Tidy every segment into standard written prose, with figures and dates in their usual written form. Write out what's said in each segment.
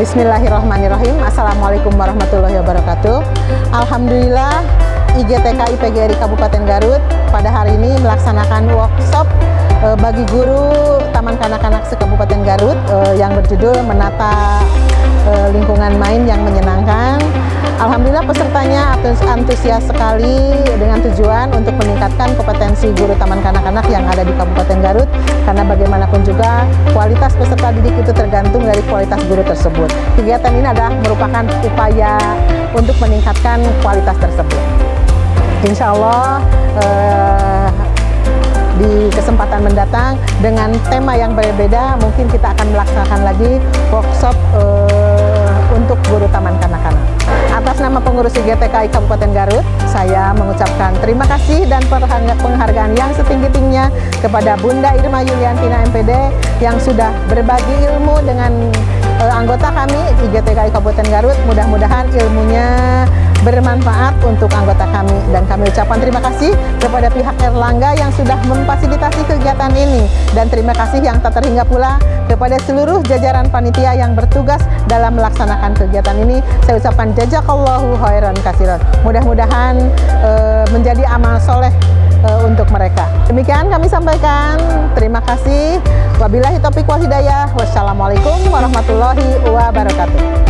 Bismillahirrahmanirrahim. Assalamualaikum warahmatullahi wabarakatuh. Alhamdulillah, IGTK PGRI Kabupaten Garut pada hari ini melaksanakan workshop bagi guru Taman Kanak-kanak se-Kabupaten Garut yang berjudul Menata Lingkungan Main yang Menyenangkan. Alhamdulillah pesertanya antusias sekali dengan tujuan untuk meningkatkan kompetensi guru taman kanak-kanak yang ada di Kabupaten Garut, karena bagaimanapun juga kualitas peserta didik itu tergantung dari kualitas guru tersebut. Kegiatan ini adalah merupakan upaya untuk meningkatkan kualitas tersebut. Insya Allah di kesempatan mendatang dengan tema yang berbeda mungkin kita akan melaksanakan lagi workshop untuk guru taman kanak-kanak. Atas nama pengurus IGTKI Kabupaten Garut, saya mengucapkan terima kasih dan penghargaan yang setinggi-tingginya kepada Bunda Irma Yuliantina MPD yang sudah berbagi ilmu dengan anggota kami IGTKI Kabupaten Garut. Mudah-mudahan ilmunya bermanfaat untuk anggota kami, dan kami ucapkan terima kasih kepada pihak Erlangga yang sudah memfasilitasi kegiatan ini, dan terima kasih yang tak terhingga pula kepada seluruh jajaran panitia yang bertugas dalam melaksanakan kegiatan ini. Saya ucapkan jazakallahu khairan katsiran. Mudah-mudahan menjadi amal soleh untuk mereka. Demikian kami sampaikan. Terima kasih. Wabillahi taufiq wal hidayah. Wassalamualaikum warahmatullahi wabarakatuh.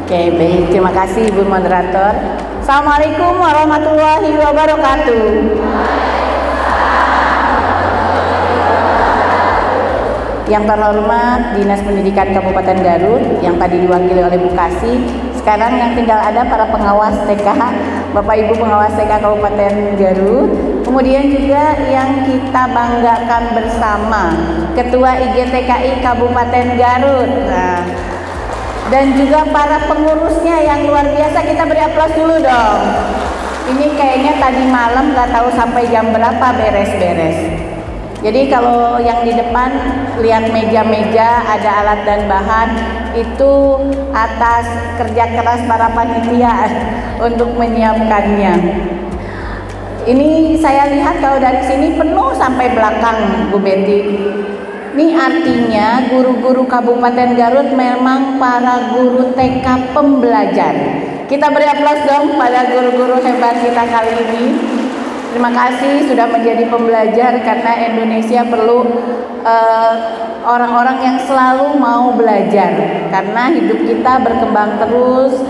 Oke, baik. Terima kasih Ibu Moderator. Assalamualaikum warahmatullahi wabarakatuh. Yang terhormat Dinas Pendidikan Kabupaten Garut yang tadi diwakili oleh Bu Kasih. Sekarang yang tinggal ada para pengawas TK, Bapak Ibu pengawas TK Kabupaten Garut. Kemudian juga yang kita banggakan bersama, Ketua IGTKI Kabupaten Garut. Nah, dan juga para pengurusnya yang luar biasa, kita beri aplaus dulu dong. Ini kayaknya tadi malam nggak tahu sampai jam berapa beres-beres. Jadi kalau yang di depan lihat meja-meja ada alat dan bahan, itu atas kerja keras para panitia untuk menyiapkannya. Ini saya lihat kalau dari sini penuh sampai belakang, Bu Betty. Ini artinya guru-guru Kabupaten Garut memang para guru TK pembelajar. Kita beri aplaus dong pada guru-guru hebat kita kali ini. Terima kasih sudah menjadi pembelajar, karena Indonesia perlu orang-orang yang selalu mau belajar. Karena hidup kita berkembang terus,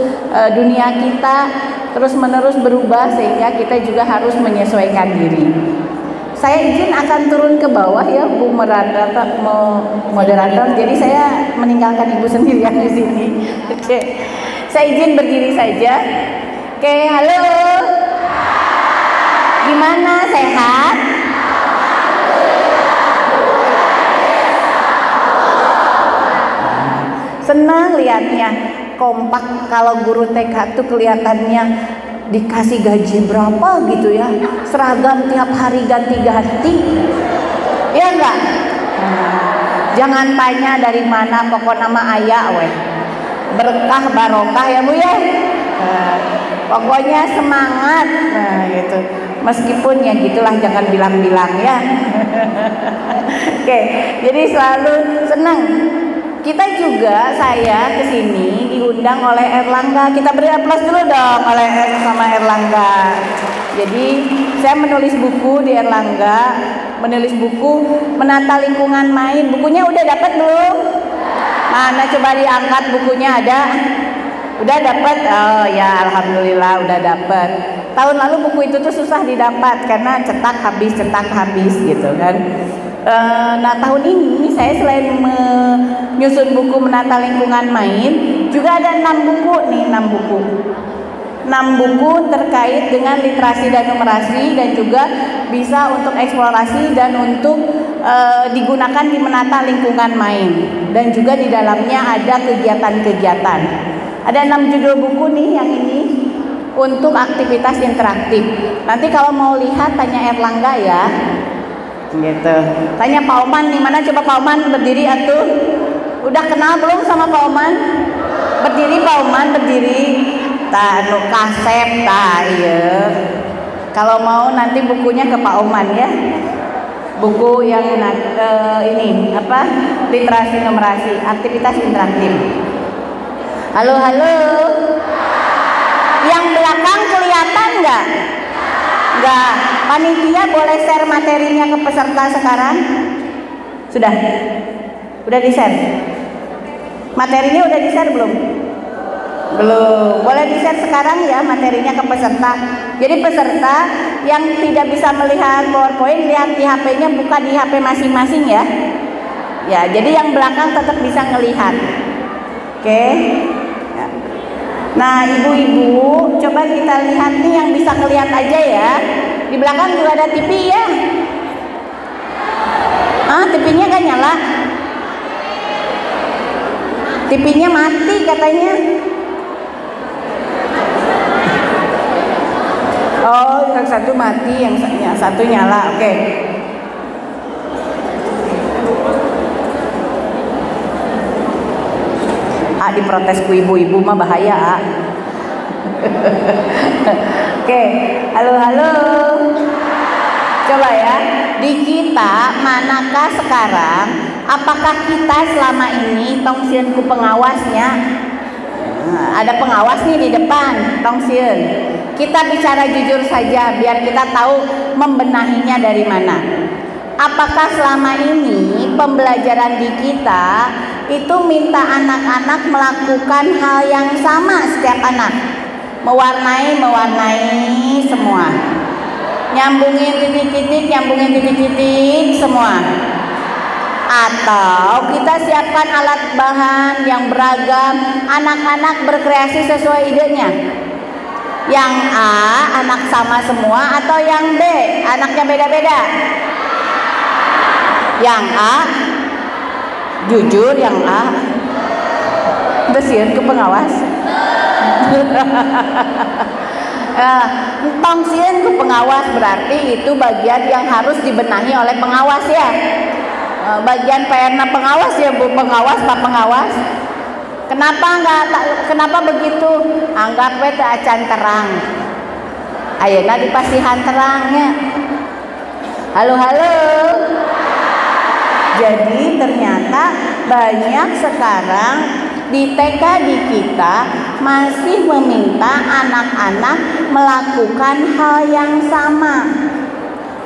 dunia kita terus-menerus berubah, sehingga kita juga harus menyesuaikan diri. Saya izin akan turun ke bawah ya, Bu moderator. Jadi saya meninggalkan Ibu sendirian di sini. Oke. Saya izin berdiri saja. Oke, halo. Gimana, sehat? Senang lihatnya, kompak. Kalau guru TK tuh kelihatannya dikasih gaji berapa gitu ya, seragam tiap hari ganti-ganti, ya enggak? Jangan tanya dari mana, pokok nama ayah weh, berkah barokah ya Bu ya. Pokoknya semangat, nah gitu. Meskipun ya gitulah, jangan bilang-bilang ya. Oke, jadi selalu senang. Kita juga, saya kesini diundang oleh Erlangga. Kita beri aplaus dulu dong oleh sama Erlangga. Jadi saya menulis buku di Erlangga, menulis buku Menata Lingkungan Main. Bukunya udah dapat belum? Mana coba diangkat bukunya, ada? Udah dapat? Oh ya, alhamdulillah udah dapat. Tahun lalu buku itu tuh susah didapat karena cetak habis gitu kan. Nah tahun ini saya selain menyusun buku Menata Lingkungan Main, juga ada 6 buku nih, 6 buku. 6 buku terkait dengan literasi dan numerasi, dan juga bisa untuk eksplorasi dan untuk digunakan di menata lingkungan main. Dan juga di dalamnya ada kegiatan-kegiatan. Ada 6 judul buku nih yang ini untuk aktivitas interaktif. Nanti kalau mau lihat tanya Erlangga ya. Gitu. Tanya Pak Oman nih, mana coba Pak Oman berdiri atuh. Udah kenal belum sama Pak Oman? Berdiri Pak Oman, berdiri. Ta anu kasep ta iya. Kalau mau nanti bukunya ke Pak Oman ya. buku yang ini apa, literasi numerasi, aktivitas interaktif. Halo halo, yang belakang kelihatan nggak? Nggak. Panitia boleh share materinya ke peserta sekarang? Sudah? Udah di share? Materinya udah di share belum? Belum. Boleh di share sekarang ya materinya ke peserta. Jadi peserta yang tidak bisa melihat PowerPoint, lihat di HP-nya, buka di HP masing-masing ya. Ya, jadi yang belakang tetap bisa ngelihat. Oke. Ya. Nah, ibu-ibu, coba kita lihat nih yang bisa ngelihat aja ya. Di belakang juga ada TV ya. TV-nya kan nyala. TV-nya mati katanya. Oh, yang satu mati, yang satu nyala. Oke. Diprotes ku ibu-ibu mah bahaya. Oke. Halo halo. Coba ya, di kita manakah sekarang? Apakah kita selama ini tongsian ku pengawasnya? Ada pengawas nih di depan, tongsian. Kita bicara jujur saja biar kita tahu membenahinya dari mana. Apakah selama ini pembelajaran di kita itu minta anak-anak melakukan hal yang sama setiap anak? Mewarnai semua. Nyambungin titik-titik semua. Atau kita siapkan alat bahan yang beragam, anak-anak berkreasi sesuai idenya. Yang A anak sama semua atau yang B anaknya beda-beda? Yang A jujur, yang A bersihin ke pengawas. Tongsian ke pengawas berarti itu bagian yang harus dibenahi oleh pengawas ya. Bagian PR-na pengawas ya Bu, pengawas Pak pengawas. Kenapa begitu? Anggap we teu acan terang. Ayeuna dipasihan terangnya. Halo halo. Jadi ternyata banyak sekarang di TK di kita masih meminta anak-anak melakukan hal yang sama.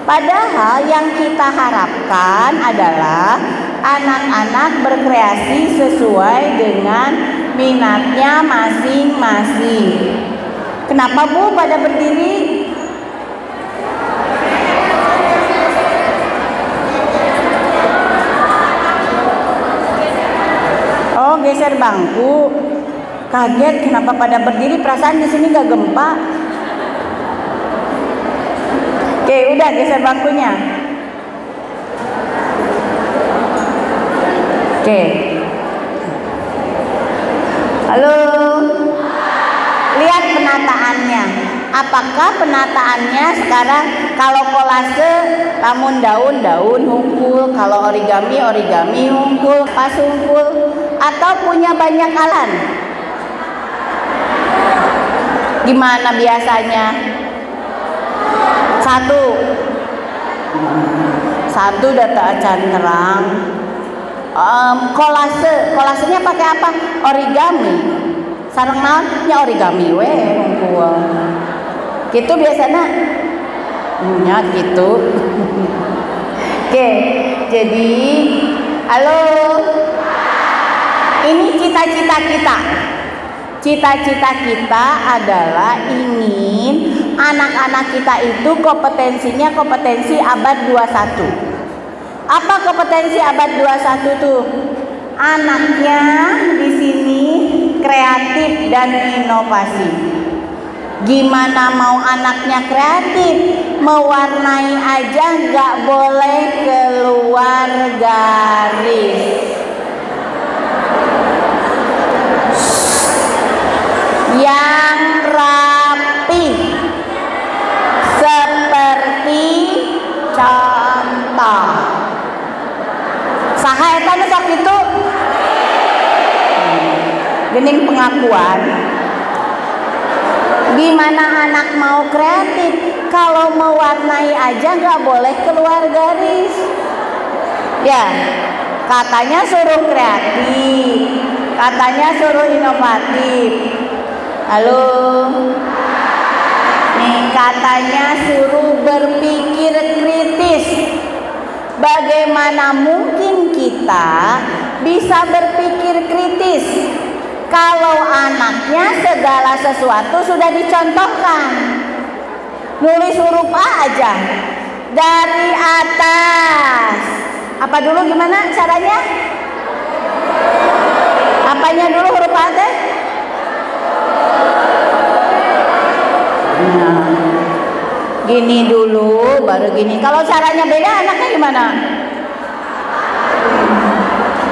Padahal yang kita harapkan adalah anak-anak berkreasi sesuai dengan minatnya masing-masing. Kenapa Bu pada berdiri? Oh, geser bangku. Kaget kenapa pada berdiri, perasaan di sini gak gempa. Oke, udah geser bangkunya. Oke. Halo. Lihat penataannya. Apakah penataannya sekarang kalau kolase lamun daun hungkul, kalau origami hungkul, pas hungkul, atau punya banyak alan? Gimana biasanya? Satu data acan terang. Kolasenya pakai apa? Origami. Sareng naon? Ya origami we hungkul. Gitu biasanya. Ya gitu. Oke, jadi halo. Ini cita-cita kita. Cita-cita kita adalah ingin anak-anak kita itu kompetensinya kompetensi abad 21. Apa kompetensi abad 21 tuh? Anaknya di sini kreatif dan inovasi. Gimana mau anaknya kreatif? Mewarnai aja nggak boleh keluar garis. Yang rapi seperti contoh. Saha eta nu sok kitu? Gening pengakuan. Gimana anak mau kreatif? kalau mewarnai aja nggak boleh keluar garis. Ya, katanya suruh kreatif, katanya suruh inovatif. Halo, nih katanya suruh berpikir kritis. Bagaimana mungkin kita bisa berpikir kritis kalau anaknya segala sesuatu sudah dicontohkan? Nulis huruf A aja dari atas. Apa dulu gimana caranya? Apanya dulu huruf A teh? Nah, gini dulu baru gini. Kalau caranya beda anaknya gimana?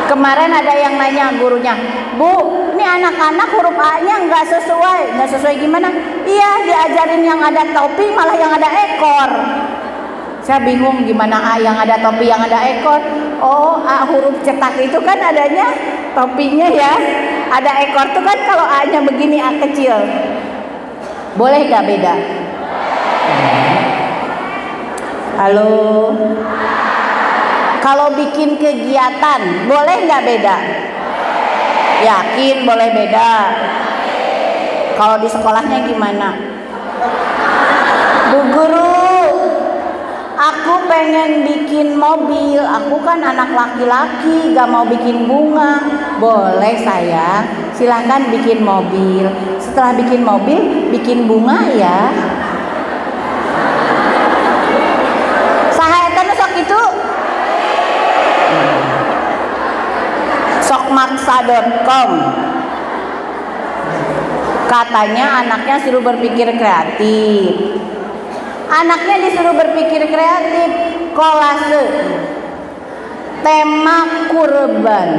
Kemarin ada yang nanya gurunya, Bu, ini anak-anak huruf A-nya nggak sesuai gimana? Iya, diajarin yang ada topi malah yang ada ekor. Saya bingung gimana A yang ada topi yang ada ekor. Oh, A huruf cetak itu kan adanya topinya ya, ada ekor tuh kan kalau A-nya begini A kecil. Boleh nggak beda? Halo. Kalau bikin kegiatan, boleh nggak beda? Yakin boleh beda? Kalau di sekolahnya gimana? Bu Guru, aku pengen bikin mobil. Aku kan anak laki-laki, gak mau bikin bunga. Boleh sayang, silahkan bikin mobil. Setelah bikin mobil, bikin bunga ya. Sahaetan sok itu sokmaksa.com. Katanya anaknya suruh berpikir kreatif. Anaknya disuruh berpikir kreatif. Kolase, tema kurban,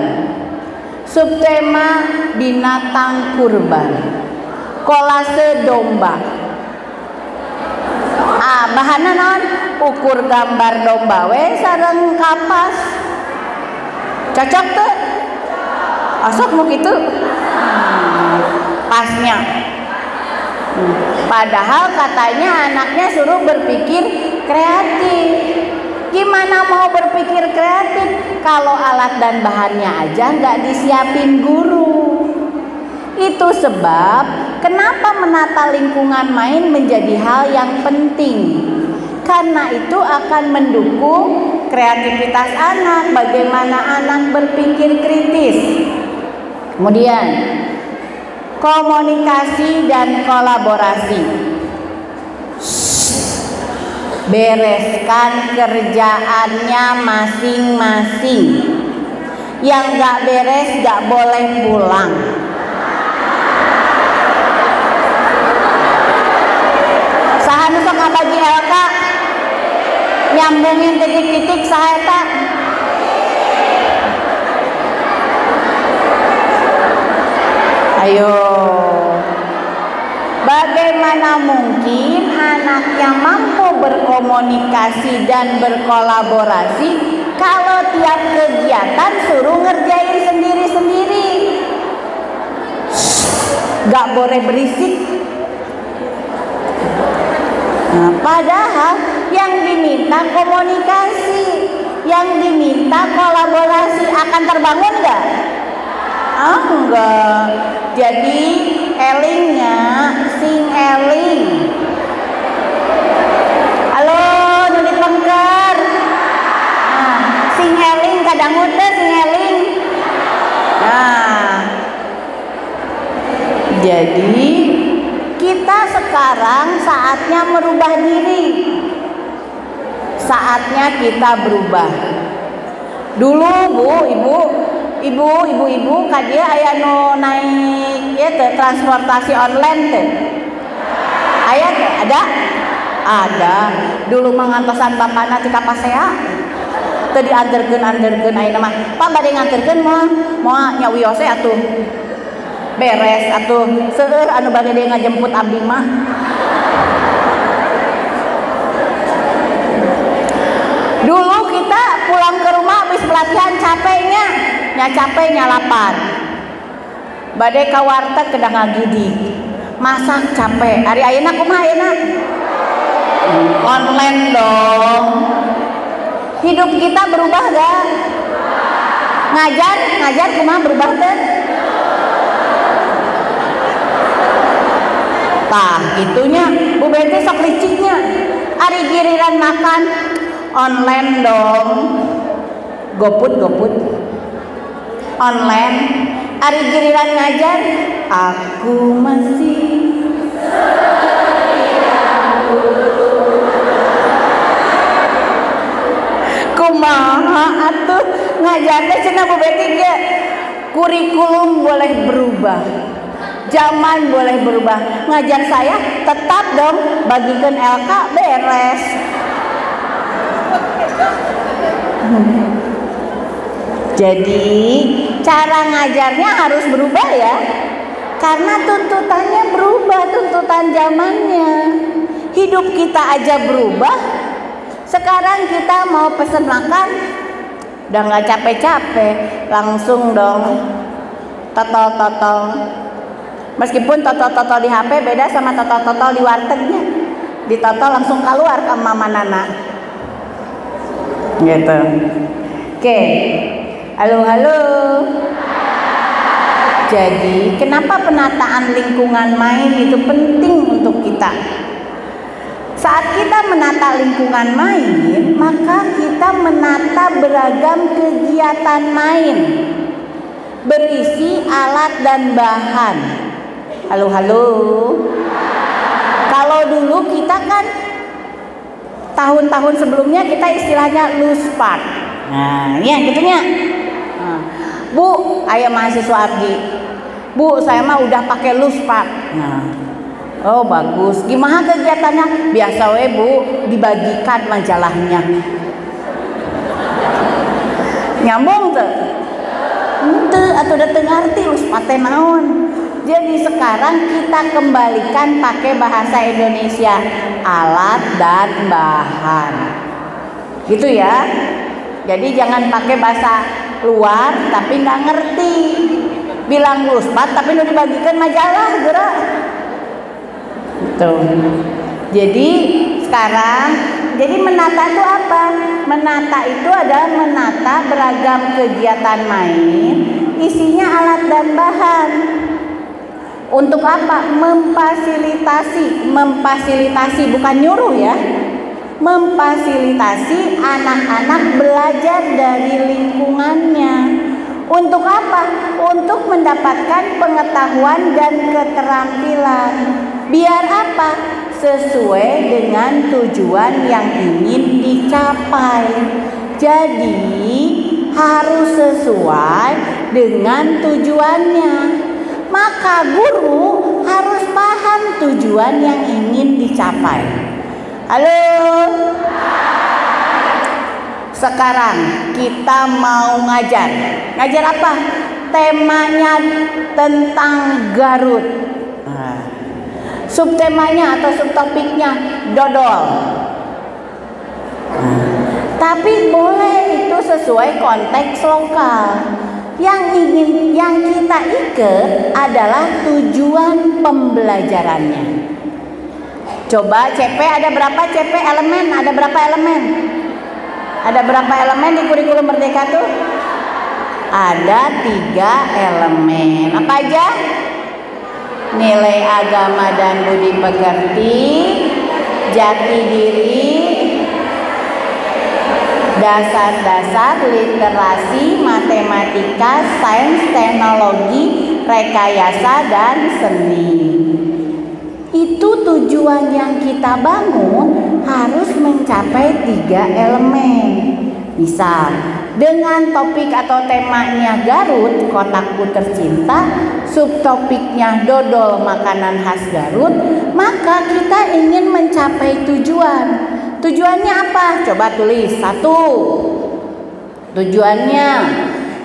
subtema binatang kurban, kolase domba. Bahanna naon? Ukur gambar domba we sareng kapas. Cocok tuh? Asok mau gitu? Pasnya. Padahal katanya anaknya suruh berpikir kreatif. Gimana mau berpikir kreatif kalau alat dan bahannya aja nggak disiapin guru? Itu sebab kenapa menata lingkungan main menjadi hal yang penting. Karena itu akan mendukung kreativitas anak, bagaimana anak berpikir kritis. Kemudian komunikasi dan kolaborasi. Bereskan kerjaannya masing-masing. Yang gak beres gak boleh pulang. Sahan sok ngabagi LK nyambungin titik-titik saha. Ayo, bagaimana mungkin anak yang mampu berkomunikasi dan berkolaborasi kalau tiap kegiatan suruh ngerjain sendiri-sendiri? Gak boleh berisik. Nah, padahal yang diminta komunikasi, yang diminta kolaborasi, akan terbangun gak? Enggak. Jadi elingnya sing eling. Halo nulis pengker. Nah, sing eling kadang udah sing eling. Nah, jadi kita sekarang saatnya merubah diri. Saatnya kita berubah. Dulu ibu kadia aya nu naik ya teh transportasi online teh. Aya teh ada. Dulu mangantosan bapana ti ka pasea. Teu dianterkeun ayeuna mah. Pak bade nganterkeun moal nya wios atuh. Beres atuh seueur anu bade ngajemput abdi mah. Dulu kita pulang ke rumah habis pelatihan capeknya lapar. Bade ka warteg kedah ngagidi. Masak capek. Ari ayeuna kumaha ayeuna? Online dong. Hidup kita berubah gak? Ngajar kumaha berubah teh? Tah gitunya Bu Betty sok liciknya. Ari giliran makan online dong. GoFood online. Ari giliran ngajar aku masih kumaha atuh ngajarnya cenah Bu Betty ge. Kurikulum boleh berubah, zaman boleh berubah, ngajar saya tetap dong bagikan LK beres. Jadi cara ngajarnya harus berubah ya, karena tuntutannya berubah, tuntutan zamannya. Hidup kita aja berubah. Sekarang kita mau pesen makan udah nggak capek-capek, langsung dong totol. Meskipun totol di HP beda sama totol di wartegnya. Di totol langsung keluar ke mama Nana. Gitu. Oke. Halo. Jadi, kenapa penataan lingkungan main itu penting untuk kita? Saat kita menata lingkungan main, maka kita menata beragam kegiatan main berisi alat dan bahan. Halo. Kalau dulu kita kan tahun-tahun sebelumnya kita istilahnya loose part. Nah, ya gitunya. Nah, Bu, ayo mahasiswa Abdi. Bu, saya mah udah pakai loose part. Nah, oh bagus. Gimana kegiatannya? Biasa we Bu, dibagikan majalahnya. Nyambung tuh? Ente atau dateng arti loose part teh naon? Jadi sekarang kita kembalikan pakai bahasa Indonesia, alat dan bahan. Gitu ya. Jadi jangan pakai bahasa luar tapi nggak ngerti. Bilang luspat tapi udah dibagikan majalah gerak. Gitu. Jadi sekarang menata itu apa? Menata itu adalah menata beragam kegiatan main, isinya alat dan bahan. Untuk apa? Memfasilitasi bukan nyuruh ya. Memfasilitasi anak-anak belajar dari lingkungannya. Untuk apa? Untuk mendapatkan pengetahuan dan keterampilan. Biar apa? Sesuai dengan tujuan yang ingin dicapai. Jadi harus sesuai dengan tujuannya. Maka guru harus paham tujuan yang ingin dicapai. Halo. Sekarang kita mau ngajar. Ngajar apa? Temanya tentang Garut. Nah, subtemanya atau subtopiknya dodol. Tapi boleh itu sesuai konteks lokal. Yang kita ikat adalah tujuan pembelajarannya. Coba CP ada berapa CP elemen? Ada berapa elemen? Ada berapa elemen di kurikulum Merdeka tuh? Ada 3 elemen. Apa aja? Nilai agama dan budi pekerti, jati diri, dasar-dasar literasi, matematika, sains, teknologi, rekayasa, dan seni. Itu tujuan yang kita bangun harus mencapai 3 elemen. Misal, dengan topik atau temanya Garut, kotaku tercinta, subtopiknya dodol makanan khas Garut, maka kita ingin mencapai tujuan. Tujuannya apa? Coba tulis. 1. Tujuannya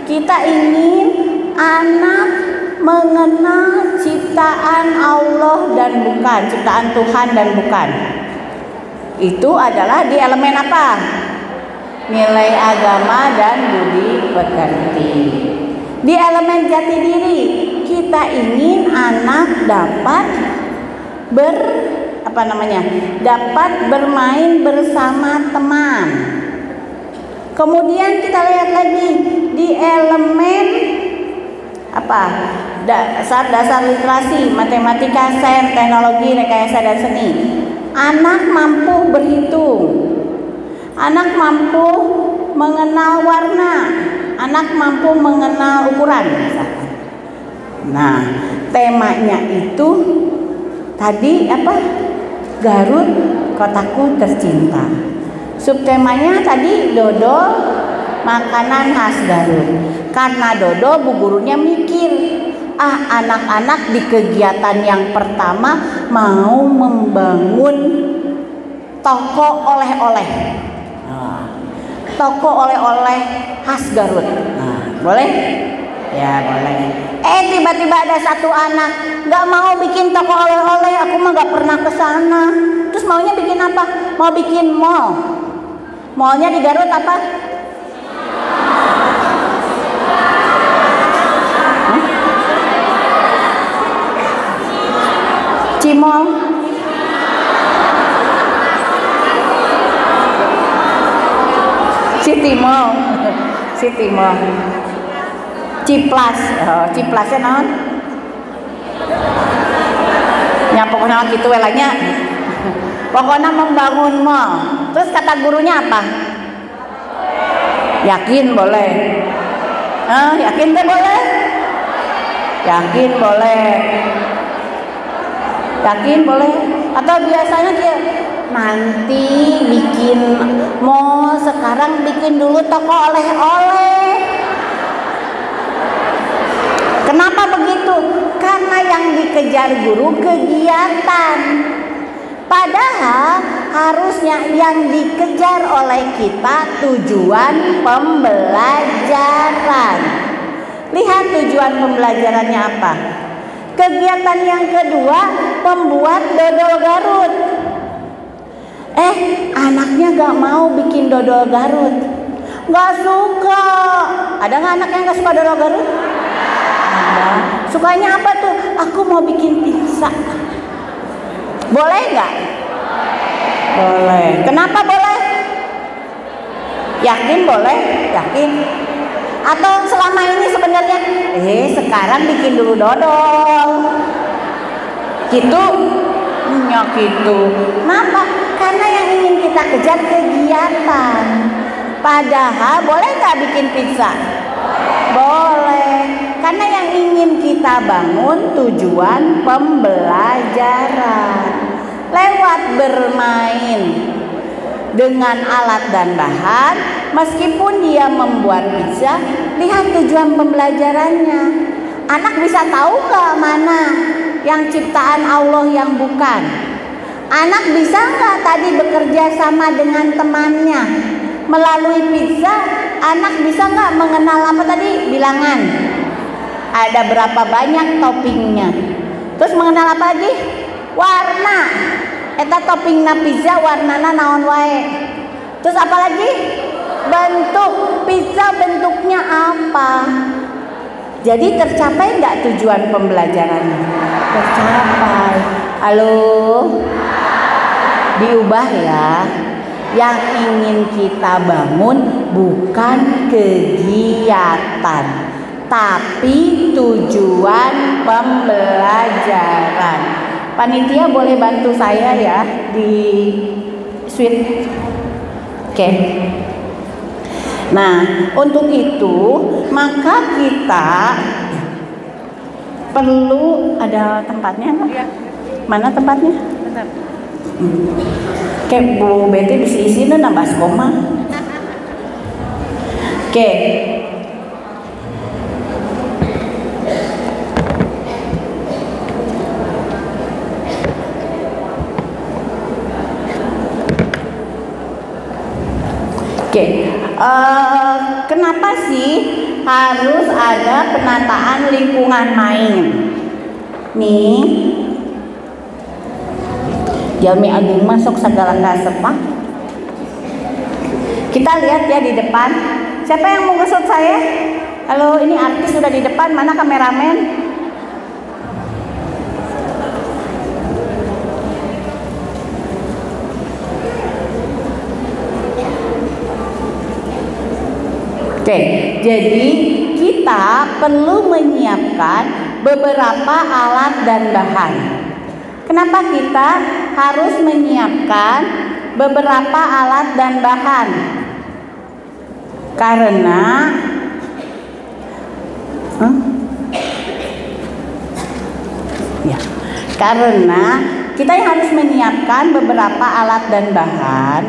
kita ingin anak mengenal ciptaan Allah dan bukan, ciptaan Tuhan dan bukan. Itu adalah di elemen apa? Nilai agama dan budi pekerti. Di elemen jati diri, kita ingin anak dapat apa namanya? Dapat bermain bersama teman. Kemudian kita lihat lagi di elemen apa? Dasar literasi, matematika, sains, teknologi, rekayasa dan seni. Anak mampu berhitung. Anak mampu mengenal warna. Anak mampu mengenal ukuran misalkan. Nah, temanya itu tadi apa? Garut kotaku tercinta. Subtemanya tadi dodol makanan khas Garut. Karena dodol bu gurunya mikir, anak-anak di kegiatan yang pertama mau membangun toko oleh-oleh. Toko oleh-oleh khas Garut. Boleh? Ya boleh. Tiba-tiba ada satu anak nggak mau bikin toko oleh-oleh, aku mah nggak pernah ke sana. Terus maunya bikin apa? Mau bikin mall. Mallnya di Garut apa? Cimol. City Mall. City Mall. Ciplas. Ciplasnya naon? Ya pokoknya gitu welanya. Pokoknya membangun mall. Terus kata gurunya apa? Yakin boleh. Yakin deh boleh. Yakin boleh. Yakin boleh. Atau biasanya dia nanti bikin mall, sekarang bikin dulu toko oleh-oleh. Kenapa begitu? Karena yang dikejar guru kegiatan. Padahal harusnya yang dikejar oleh kita tujuan pembelajaran. Lihat tujuan pembelajarannya apa? Kegiatan yang kedua, membuat dodol Garut. Anaknya gak mau bikin dodol Garut. Gak suka. Ada gak anak yang gak suka dodol Garut? Ada. Sukanya apa tuh? Aku mau bikin pizza. Boleh gak? Boleh. Kenapa boleh? Yakin boleh? Yakin? Atau selama ini sebenarnya sekarang bikin dulu dodol gitu? Ya gitu. Kenapa? Karena yang ingin kita kejar kegiatan. Padahal boleh gak bikin pizza? Boleh. Karena yang ingin kita bangun tujuan pembelajaran. Lewat bermain dengan alat dan bahan, meskipun dia membuat pizza, lihat tujuan pembelajarannya. Anak bisa tahu gak mana yang ciptaan Allah yang bukan? Anak bisa gak tadi bekerja sama dengan temannya? Melalui pizza, anak bisa gak mengenal apa tadi? Bilangan. Ada berapa banyak toppingnya? Terus mengenal apa lagi? Warna. Eta toppingna pizza warnana naon wae. Terus apa lagi? Bentuk. Pizza bentuknya apa? Jadi tercapai nggak tujuan pembelajarannya? Tercapai. Halo? Diubah ya. Yang ingin kita bangun bukan kegiatan, tapi tujuan pembelajaran. Panitia boleh bantu saya ya di suite. Oke. Nah, untuk itu maka kita perlu ada tempatnya nggak? Ya. Mana tempatnya? Bentar. Kayak Bu Betty isi nambah koma. Oke. Kenapa sih harus ada penataan lingkungan main? Nih, Jalmi Agung masuk segala kasepak. Kita lihat ya di depan. Siapa yang mau ngesut saya? Halo, ini artis sudah di depan. Mana kameramen? Oke, jadi kita perlu menyiapkan beberapa alat dan bahan. Kenapa kita harus menyiapkan beberapa alat dan bahan? Karena karena kita harus menyiapkan beberapa alat dan bahan.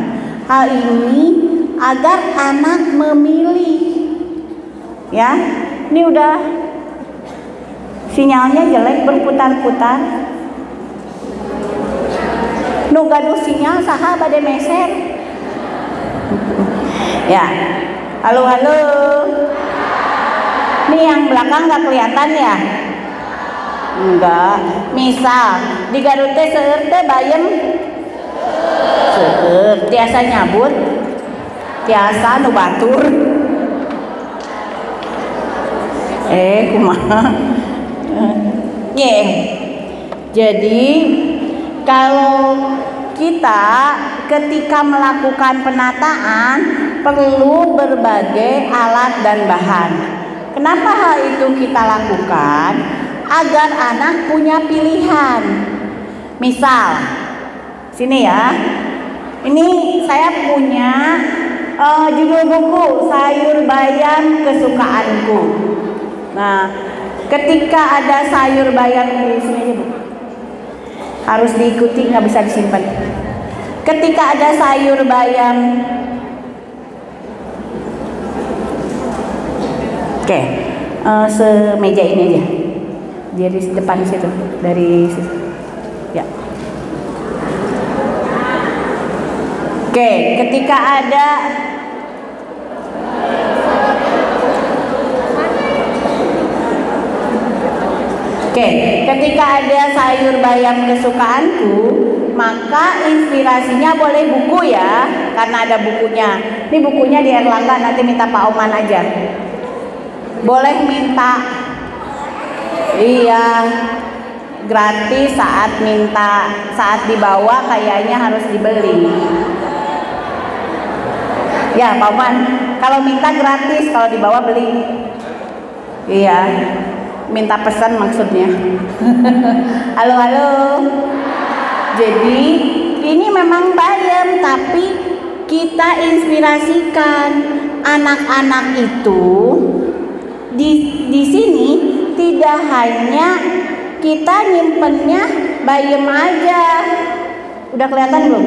Hal ini agar anak memilih. Ya, ini udah sinyalnya jelek berputar-putar. Nu gaduh sinyal saha bade meser. Ya. Halo. Nih yang belakang nggak kelihatan ya? Enggak. Misal di Garut teh seueur teh bayem. Seueur tiasa nyabut. Tiasa nu batur. Kumaha? Jadi kalau kita ketika melakukan penataan perlu berbagai alat dan bahan. Kenapa hal itu kita lakukan? Agar anak punya pilihan. Misal, sini ya. Ini saya punya judul buku Sayur Bayam Kesukaanku. Nah, ketika ada sayur bayam di sini aja Bu. Harus diikuti, nggak bisa disimpan. Ketika ada sayur bayam, oke, semeja ini aja. Dia di depan situ, dari situ. Ya. Oke, ketika ada sayur bayam kesukaanku, maka inspirasinya boleh buku ya, karena ada bukunya. Ini bukunya di Erlangga, nanti minta Pak Oman aja. Boleh minta, iya, gratis saat dibawa kayaknya harus dibeli. Ya Pak Oman, kalau minta gratis, kalau dibawa beli. Iya. Minta pesan maksudnya. Halo. Jadi ini memang bayam, tapi kita inspirasikan anak-anak itu di sini tidak hanya kita nyimpennya bayam aja. Udah kelihatan belum?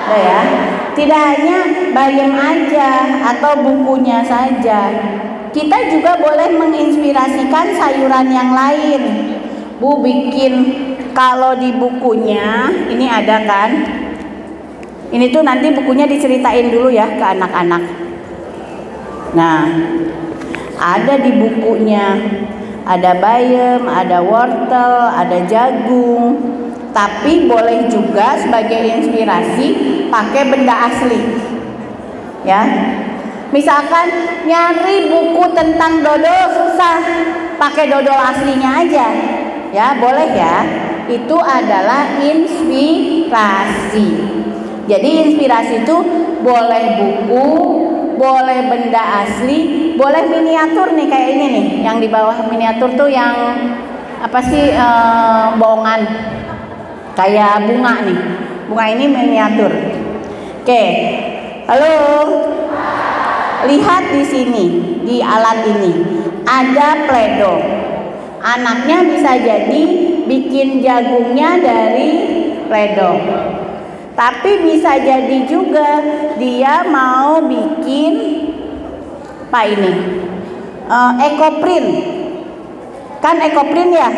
Udah ya. Tidak hanya bayam aja atau bukunya saja. Kita juga boleh menginspirasikan sayuran yang lain. Bu bikin, kalau di bukunya ini ada kan? Ini tuh nanti bukunya diceritain dulu ya ke anak-anak. Nah, ada di bukunya, ada bayam, ada wortel, ada jagung. Tapi boleh juga sebagai inspirasi pakai benda asli. Ya. Misalkan nyari buku tentang dodol susah, pakai dodol aslinya aja. Ya, boleh ya. Itu adalah inspirasi. Jadi inspirasi itu boleh buku, boleh benda asli, boleh miniatur nih kayak ini nih. Yang di bawah miniatur tuh yang apa sih, bohongan. Kayak bunga nih. Bunga ini miniatur. Oke. Halo. Lihat di sini, di alat ini ada Play-Doh. Anaknya bisa jadi bikin jagungnya dari Play-Doh. Tapi bisa jadi juga dia mau bikin apa ini? Ekoprint. Kan ekoprint ya?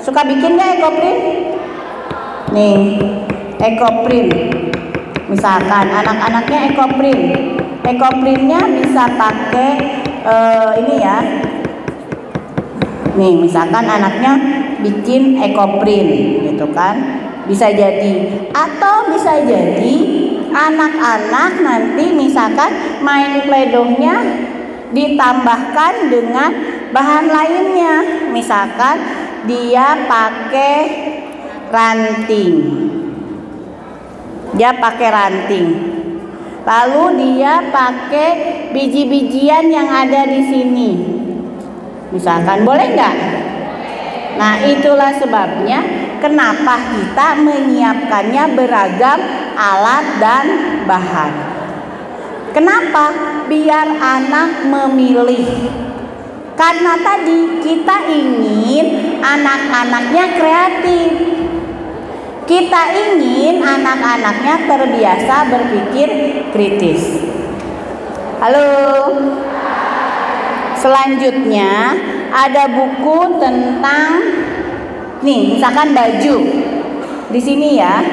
Suka bikinnya ekoprint? Nih, ekoprint. Misalkan anak-anaknya ekoprint. Ekoprintnya bisa pakai ini ya. Nih, misalkan anaknya bikin ekoprint gitu kan. Bisa jadi. Atau bisa jadi anak-anak nanti misalkan main Play-Doh-nya ditambahkan dengan bahan lainnya. Misalkan dia pakai ranting. Lalu dia pakai biji-bijian yang ada di sini. Misalkan, boleh nggak? Nah, itulah sebabnya kenapa kita menyiapkannya beragam alat dan bahan. Kenapa? Biar anak memilih. Karena tadi kita ingin anak-anaknya kreatif. Kita ingin anak-anaknya terbiasa berpikir kritis. Halo. Selanjutnya ada buku tentang nih, misalkan baju. Di sini ya.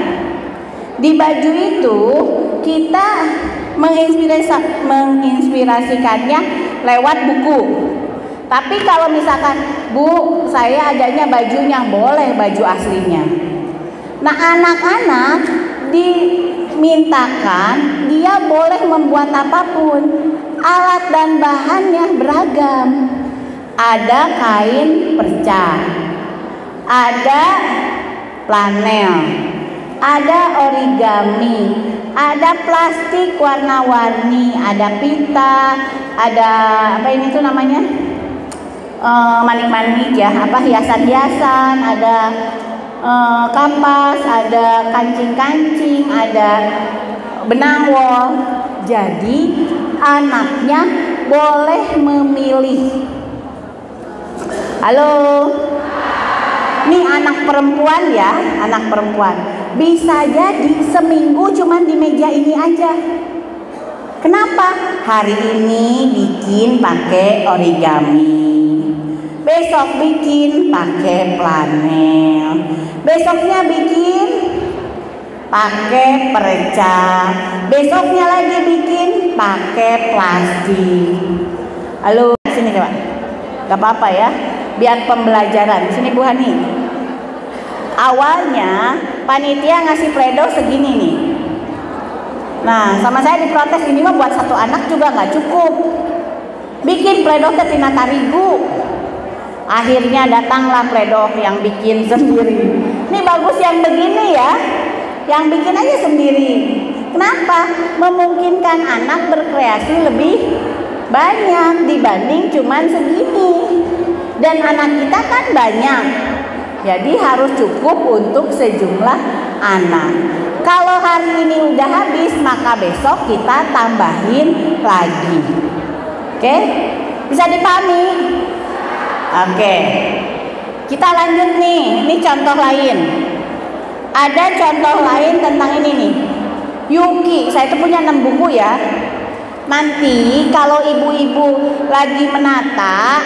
Di baju itu kita menginspirasikannya lewat buku. Tapi kalau misalkan, Bu, saya adanya bajunya, boleh baju aslinya. Nah, anak-anak dimintakan dia boleh membuat apapun. Alat dan bahannya beragam. Ada kain perca, ada flanel, ada origami, ada plastik warna-warni, ada pita, ada apa ini tuh namanya? Manik-manik ya, apa hiasan-hiasan, ada kapas, ada kancing-kancing, ada benang wol. Jadi anaknya boleh memilih. Halo. Nih anak perempuan ya, anak perempuan. Bisa jadi seminggu cuman di meja ini aja. Kenapa? Hari ini bikin pakai origami. Besok bikin pakai flanel. Besoknya bikin pakai perca. Besoknya lagi bikin pakai plastik. Halo, sini coba. Gak apa-apa ya, biar pembelajaran. Sini Bu Hani. Awalnya panitia ngasih pledoi segini nih. Nah, sama saya diprotes, ini mah buat satu anak juga nggak cukup. Bikin pledoi ke tina tarigu. Akhirnya datanglah pledoi yang bikin sendiri. Ini bagus yang begini ya, yang bikin aja sendiri. Kenapa? Memungkinkan anak berkreasi lebih banyak dibanding cuman segini. Dan anak kita kan banyak, jadi harus cukup untuk sejumlah anak. Kalau hari ini udah habis, maka besok kita tambahin lagi. Oke? Bisa dipahami? Oke. Kita lanjut nih. Ini contoh lain. Ada contoh lain tentang ini nih. Yuki, saya itu punya 6 buku ya. Nanti kalau ibu-ibu lagi menata,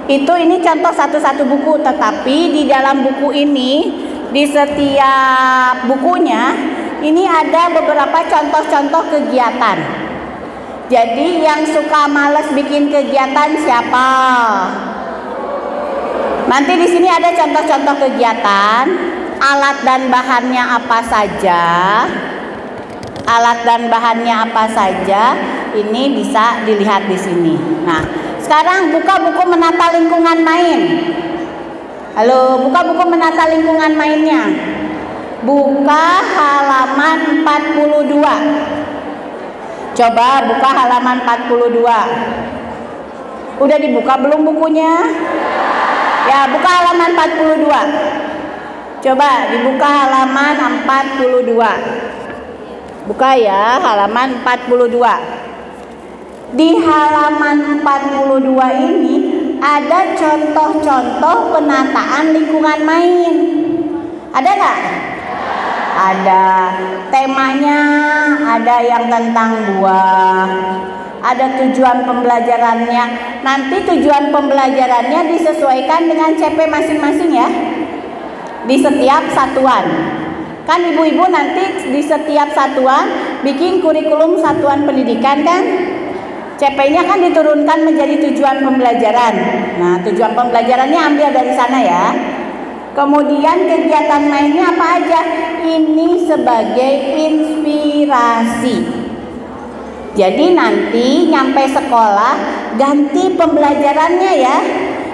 ini contoh satu-satu buku, tetapi di dalam buku ini, di setiap bukunya, ini ada beberapa contoh-contoh kegiatan. Jadi yang suka males bikin kegiatan siapa? Nanti di sini ada contoh-contoh kegiatan, alat dan bahannya apa saja. Alat dan bahannya apa saja, ini bisa dilihat di sini. Nah, sekarang buka buku menata lingkungan main. Halo, buka buku menata lingkungan mainnya. Buka halaman 42. Coba buka halaman 42. Udah dibuka belum bukunya? Ya, buka halaman 42. Coba dibuka halaman 42. Buka ya, halaman 42. Di halaman 42 ini ada contoh-contoh penataan lingkungan main. Ada nggak? Ada temanya, ada yang tentang buah, ada tujuan pembelajarannya. Nanti tujuan pembelajarannya disesuaikan dengan CP masing-masing ya, di setiap satuan. Kan ibu-ibu nanti di setiap satuan bikin kurikulum satuan pendidikan kan? CP-nya kan diturunkan menjadi tujuan pembelajaran. Nah, tujuan pembelajarannya ambil dari sana ya. Kemudian kegiatan mainnya apa aja? Ini sebagai inspirasi. Jadi nanti nyampe sekolah ganti pembelajarannya ya.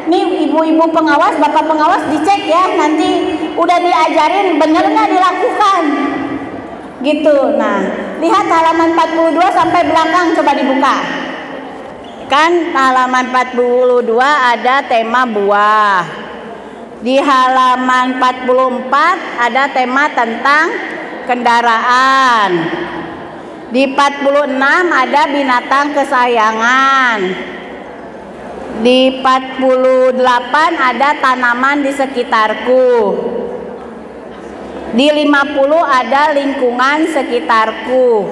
Nih ibu-ibu pengawas, bapak pengawas dicek ya, nanti udah diajarin bener nggak dilakukan gitu. Nah, Lihat halaman 42 sampai belakang, coba dibuka. Kan halaman 42 ada tema buah. Di halaman 44 ada tema tentang kendaraan. Di 46 ada binatang kesayangan. Di 48 ada tanaman di sekitarku. Di 50 ada lingkungan sekitarku.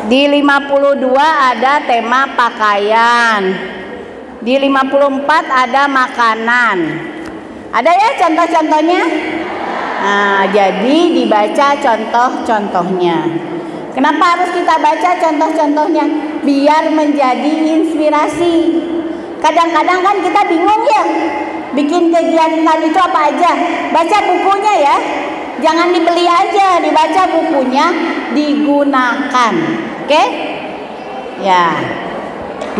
Di 52 ada tema pakaian. Di 54 ada makanan. Ada ya contoh-contohnya? Nah, jadi dibaca contoh-contohnya. Kenapa harus kita baca contoh-contohnya? Biar menjadi inspirasi. Kadang-kadang kan kita bingung ya, bikin kegiatan itu apa aja. Baca bukunya ya, jangan dibeli aja, dibaca bukunya, digunakan. Oke? Ya.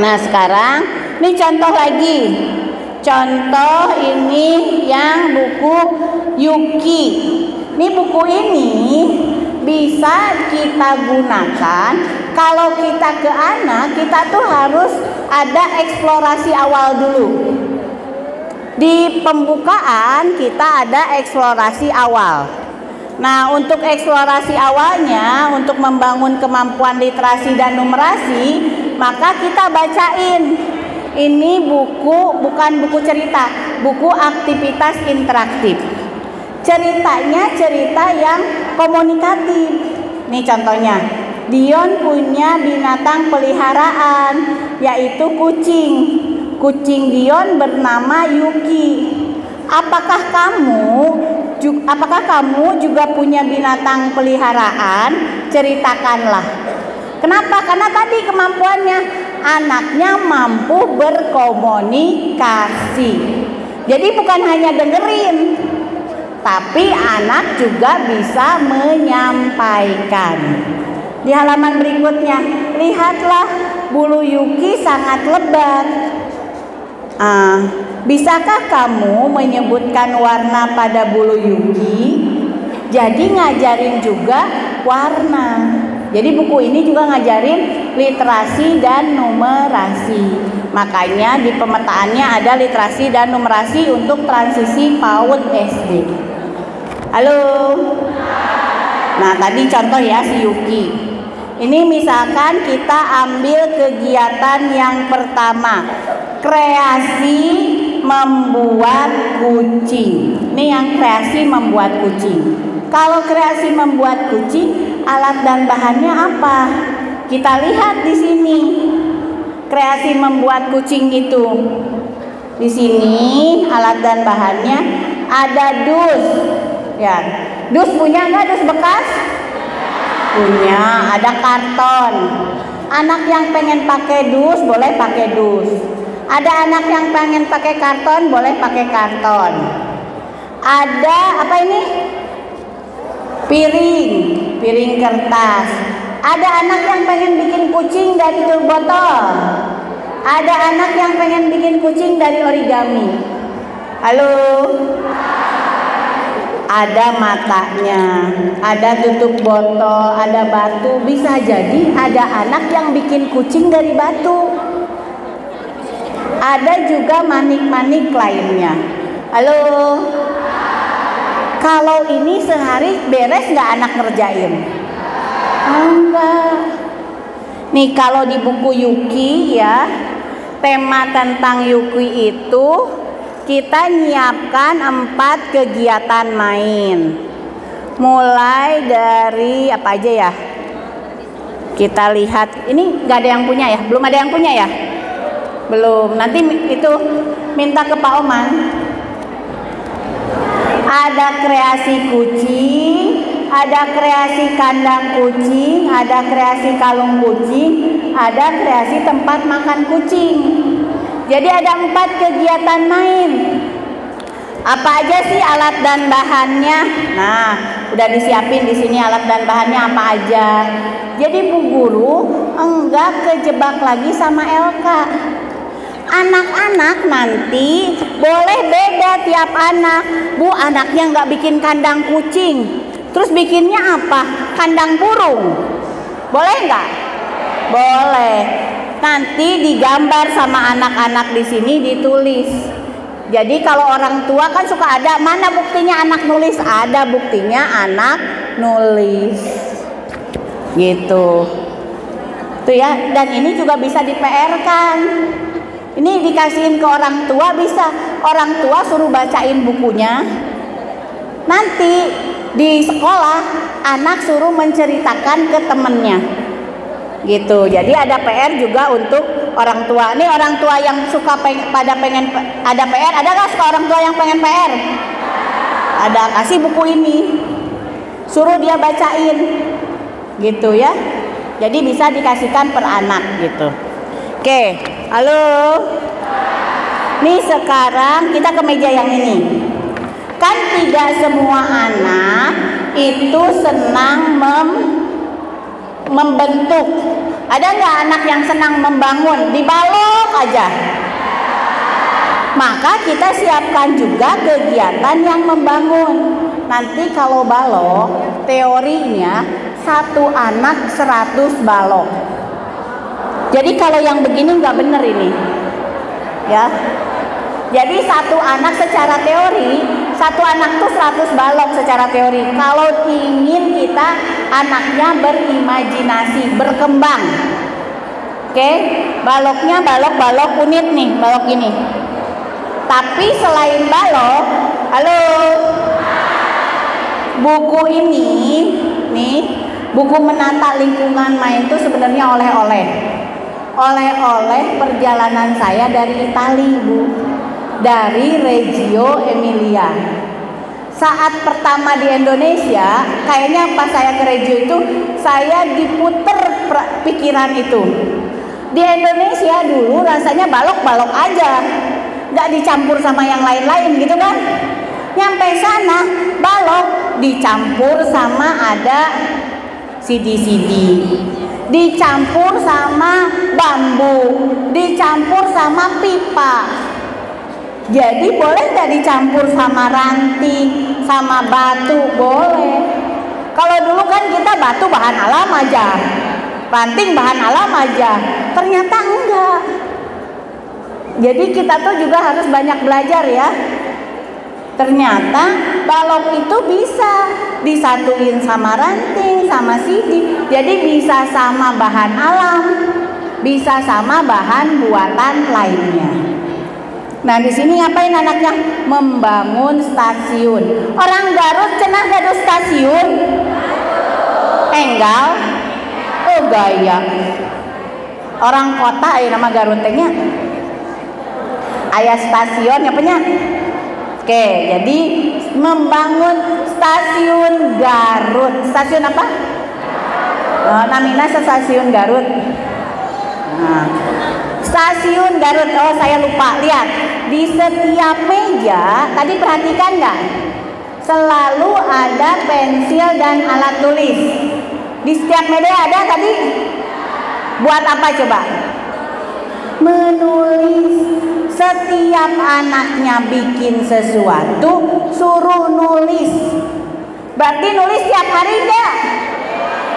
Nah sekarang, ini contoh lagi. Contoh ini yang buku Yuki. Ini buku ini bisa kita gunakan kalau kita ke anak, kita tuh harus ada eksplorasi awal dulu. Di pembukaan kita ada eksplorasi awal. Nah, untuk eksplorasi awalnya, untuk membangun kemampuan literasi dan numerasi, maka kita bacain. Ini buku, bukan buku cerita, buku aktivitas interaktif. Ceritanya cerita yang komunikatif. Nih contohnya, Dion punya binatang peliharaan, yaitu kucing. Kucing Dion bernama Yuki. Apakah kamu juga punya binatang peliharaan? Ceritakanlah. Kenapa? Karena tadi kemampuannya, anaknya mampu berkomunikasi. Jadi bukan hanya dengerin, tapi anak juga bisa menyampaikan. Di halaman berikutnya, lihatlah bulu Yuki sangat lebat. Bisakah kamu menyebutkan warna pada bulu Yuki? Jadi ngajarin juga warna. Jadi buku ini juga ngajarin literasi dan numerasi. Makanya di pemetaannya ada literasi dan numerasi untuk transisi PAUD SD. Halo. Nah tadi contoh ya si Yuki. Ini misalkan kita ambil kegiatan yang pertama, kreasi membuat kucing. Ini yang kreasi membuat kucing. Kalau kreasi membuat kucing, alat dan bahannya apa? Kita lihat di sini. Kreasi membuat kucing itu. Di sini alat dan bahannya ada dus. Ya, dus punya nggak dus bekas? Punya. Ada karton. Anak yang pengen pakai dus boleh pakai dus. Ada anak yang pengen pakai karton boleh pakai karton. Ada apa ini? Piring kertas. Ada anak yang pengen bikin kucing dari tutup botol. Ada anak yang pengen bikin kucing dari origami. Halo. Ada matanya, ada tutup botol, ada batu. Bisa jadi ada anak yang bikin kucing dari batu. Ada juga manik-manik lainnya. Halo. Kalau ini sehari beres nggak anak ngerjain? Enggak. Nih kalau di buku Yuki ya, tema tentang Yuki itu kita nyiapkan 4 kegiatan main. Mulai dari apa aja ya? Kita lihat. Ini nggak ada yang punya ya? Belum ada yang punya ya? Belum. Nanti itu minta ke Pak Oman. Ada kreasi kucing, ada kreasi kandang kucing, ada kreasi kalung kucing, ada kreasi tempat makan kucing. Jadi ada 4 kegiatan main. Apa aja sih alat dan bahannya? Nah, udah disiapin di sini alat dan bahannya apa aja. Jadi Bu Guru enggak kejebak lagi sama LK. Anak-anak nanti boleh beda tiap anak. Bu, anaknya nggak bikin kandang kucing, terus bikinnya apa? Kandang burung. Boleh nggak? Boleh. Nanti digambar sama anak-anak di sini, ditulis. Jadi kalau orang tua kan suka ada, mana buktinya anak nulis? Ada buktinya anak nulis. Gitu. Tuh ya, dan ini juga bisa di PR kan. Ini dikasihin ke orang tua bisa. Orang tua suruh bacain bukunya. Nanti di sekolah anak suruh menceritakan ke temennya. Gitu. Jadi ada PR juga untuk orang tua. Ini orang tua yang suka pengen ada PR. Ada nggak suka orang tua yang pengen PR? Ada, kasih buku ini. Suruh dia bacain. Gitu ya. Jadi bisa dikasihkan per anak gitu. Oke, halo. Nih sekarang kita ke meja yang ini. Kan tidak semua anak itu senang membentuk. Ada nggak anak yang senang membangun? Dibalok aja. Maka kita siapkan juga kegiatan yang membangun. Nanti kalau balok, teorinya satu anak 100 balok. Jadi kalau yang begini nggak bener ini, ya. Jadi satu anak secara teori, satu anak tuh 100 balok secara teori. Kalau ingin kita anaknya berimajinasi, berkembang. Oke, baloknya balok unit nih, balok ini. Tapi selain balok, halo, buku ini nih, buku menata lingkungan main itu sebenarnya oleh-oleh perjalanan saya dari Italia, Bu. Dari Reggio Emilia. Saat pertama di Indonesia, kayaknya pas saya ke Reggio itu, saya diputer pikiran itu. Di Indonesia dulu rasanya balok-balok aja, nggak dicampur sama yang lain-lain gitu kan. Nyampe sana, balok dicampur sama ada CD-CD, dicampur sama bambu, dicampur sama pipa. Jadi boleh nggak dicampur sama ranting, sama batu? Boleh. Kalau dulu kan kita batu bahan alam aja, ranting bahan alam aja. Ternyata enggak. Jadi kita tuh juga harus banyak belajar ya. Ternyata balok itu bisa disatuin sama ranting, sama CD. Jadi bisa sama bahan alam, bisa sama bahan buatan lainnya. Nah di sini ngapain anaknya? Membangun stasiun. Orang Garut cenah gaduh stasiun? Enggal? Oh gaya. Orang kota aya nama Garutnya. Aya stasiun ya punya. Oke, jadi membangun stasiun Garut. Stasiun apa? Namanya stasiun Garut. Nah, stasiun Garut, oh saya lupa. Lihat, di setiap meja, tadi perhatikan nggak? Selalu ada pensil dan alat tulis. Di setiap meja ada tadi? Buat apa coba? Menulis. Setiap anaknya bikin sesuatu, suruh nulis. Berarti nulis tiap hari nggak?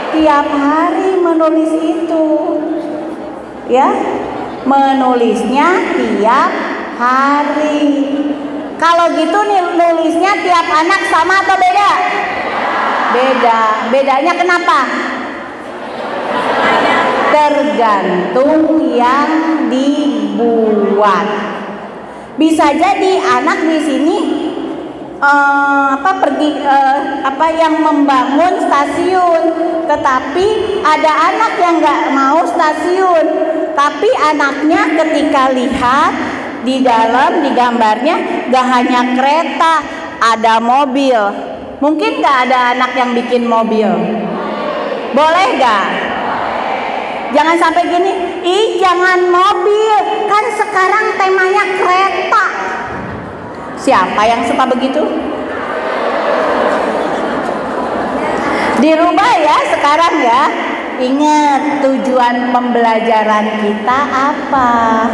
Tiap hari menulis itu. Ya, menulisnya tiap hari. Kalau gitu nih nulisnya tiap anak sama atau beda? Beda. Bedanya kenapa? Tergantung yang dibuat. Bisa jadi anak di sini yang membangun stasiun, tetapi ada anak yang nggak mau stasiun. Tapi anaknya ketika lihat di dalam, di gambarnya gak hanya kereta, ada mobil. Mungkin gak ada anak yang bikin mobil? Boleh gak? Jangan sampai gini, ih jangan mobil, kan sekarang temanya kereta. Siapa yang suka begitu? Dirubah ya sekarang ya. Ingat tujuan pembelajaran kita apa?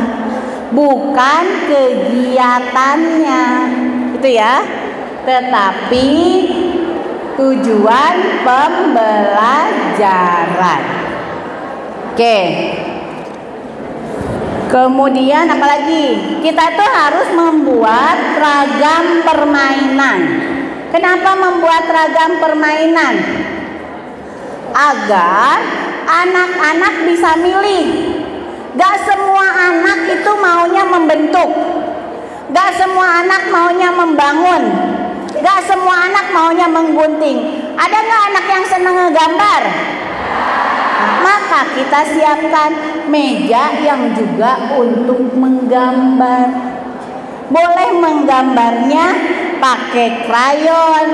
Bukan kegiatannya, itu ya. Tetapi tujuan pembelajaran. Oke. Kemudian apalagi? Kita tuh harus membuat ragam permainan. Kenapa membuat ragam permainan? Agar anak-anak bisa milih. Gak semua anak itu maunya membentuk. Gak semua anak maunya membangun. Gak semua anak maunya menggunting. Ada gak anak yang senang ngegambar? Maka kita siapkan meja yang juga untuk menggambar. Boleh menggambarnya pakai krayon,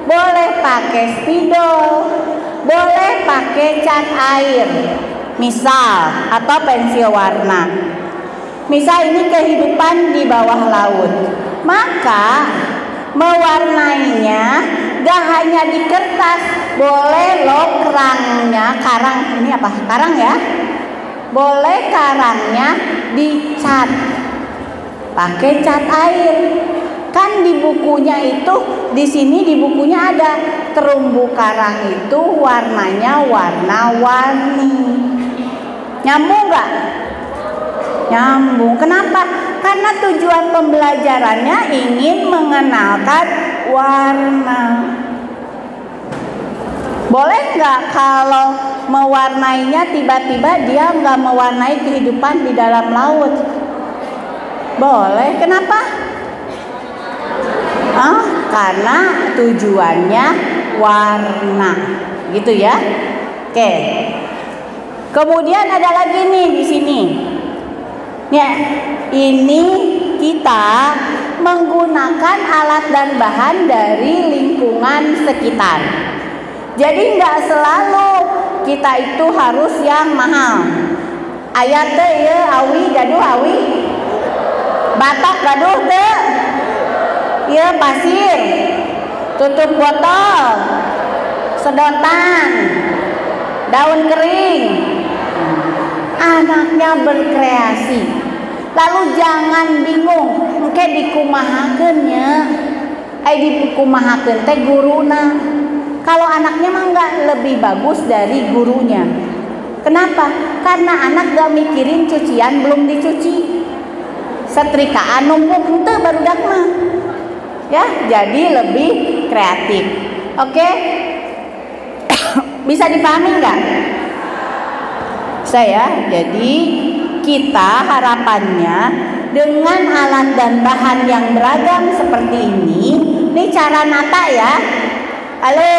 boleh pakai spidol, boleh pakai cat air, misal, atau pensil warna. Misal ini kehidupan di bawah laut. Maka mewarnainya gak hanya di kertas, boleh loh karang, ini apa? Karang ya? Boleh karangnya dicat, pakai cat air. Kan di bukunya itu, di sini di bukunya ada terumbu karang itu warnanya warna-warni. Nyambung gak? Nyambung. Kenapa? Karena tujuan pembelajarannya ingin mengenalkan warna. Boleh nggak kalau mewarnainya tiba-tiba dia nggak mewarnai kehidupan di dalam laut? Boleh. Kenapa? Karena tujuannya warna, gitu ya. Oke. Kemudian ada lagi nih di sini. Ya, ini kita menggunakan alat dan bahan dari lingkungan sekitar. Jadi nggak selalu kita itu harus yang mahal. Ayat teh ya awi gaduh awi, batok gaduh teh, ya pasir, tutup botol, sedotan, daun kering. Anaknya berkreasi. Lalu jangan bingung, engke dikumahakeun nya. Dikumahakeun teh guruna. Kalau anaknya mah enggak lebih bagus dari gurunya. Kenapa? Karena anak gak mikirin cucian belum dicuci. Setrikaan numpuk henteu barudak mah. Ya, jadi lebih kreatif. Oke? Bisa dipahami enggak? Saya, jadi kita harapannya dengan alat dan bahan yang beragam seperti ini cara nata ya. Halo,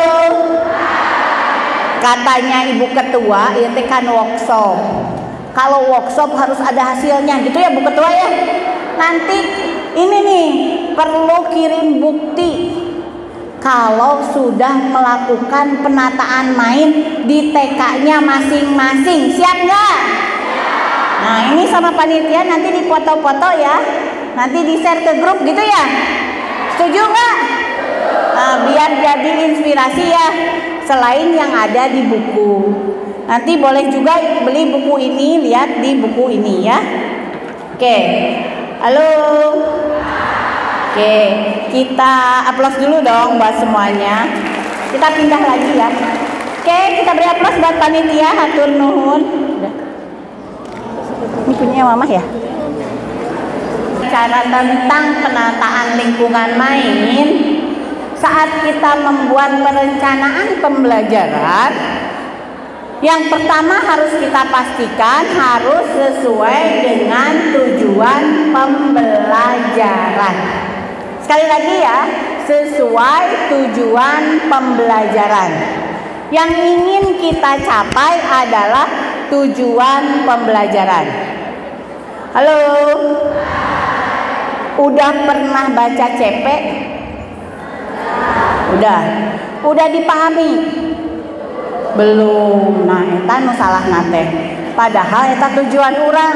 katanya ibu ketua itu kan workshop. Kalau workshop harus ada hasilnya gitu ya bu ketua ya. Nanti ini nih perlu kirim bukti kalau sudah melakukan penataan main di TK-nya masing-masing. Siap nggak? Nah ini sama panitia nanti dipoto-foto ya. Nanti di-share ke grup gitu ya. Setuju nggak? Nah, biar jadi inspirasi ya. Selain yang ada di buku. Nanti boleh juga beli buku ini, lihat di buku ini ya. Oke. Halo. Oke, kita aplaus dulu dong buat semuanya. Kita pindah lagi ya. Oke, kita beri aplaus buat panitia. Hatur nuhun. Ini punya mama ya. Bicara tentang penataan lingkungan main, saat kita membuat perencanaan pembelajaran, yang pertama harus kita pastikan harus sesuai dengan tujuan pembelajaran. Sekali lagi ya, sesuai tujuan pembelajaran. Yang ingin kita capai adalah tujuan pembelajaran. Halo, udah pernah baca CP? Udah dipahami? Belum. Nah, eta nu salah nate. Padahal eta tujuan orang.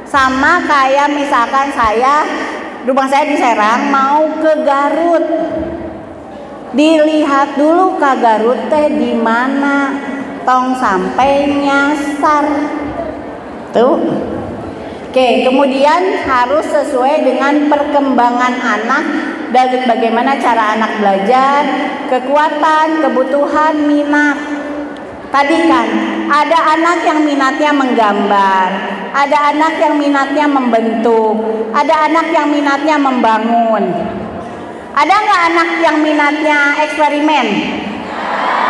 Sama kayak misalkan rumah saya di Serang mau ke Garut. Dilihat dulu ke Garut teh di mana, tong sampai nyasar. Tuh. Oke, kemudian harus sesuai dengan perkembangan anak dan bagaimana cara anak belajar, kekuatan, kebutuhan, minat. Tadi kan ada anak yang minatnya menggambar, ada anak yang minatnya membentuk, ada anak yang minatnya membangun. Ada nggak anak yang minatnya eksperimen?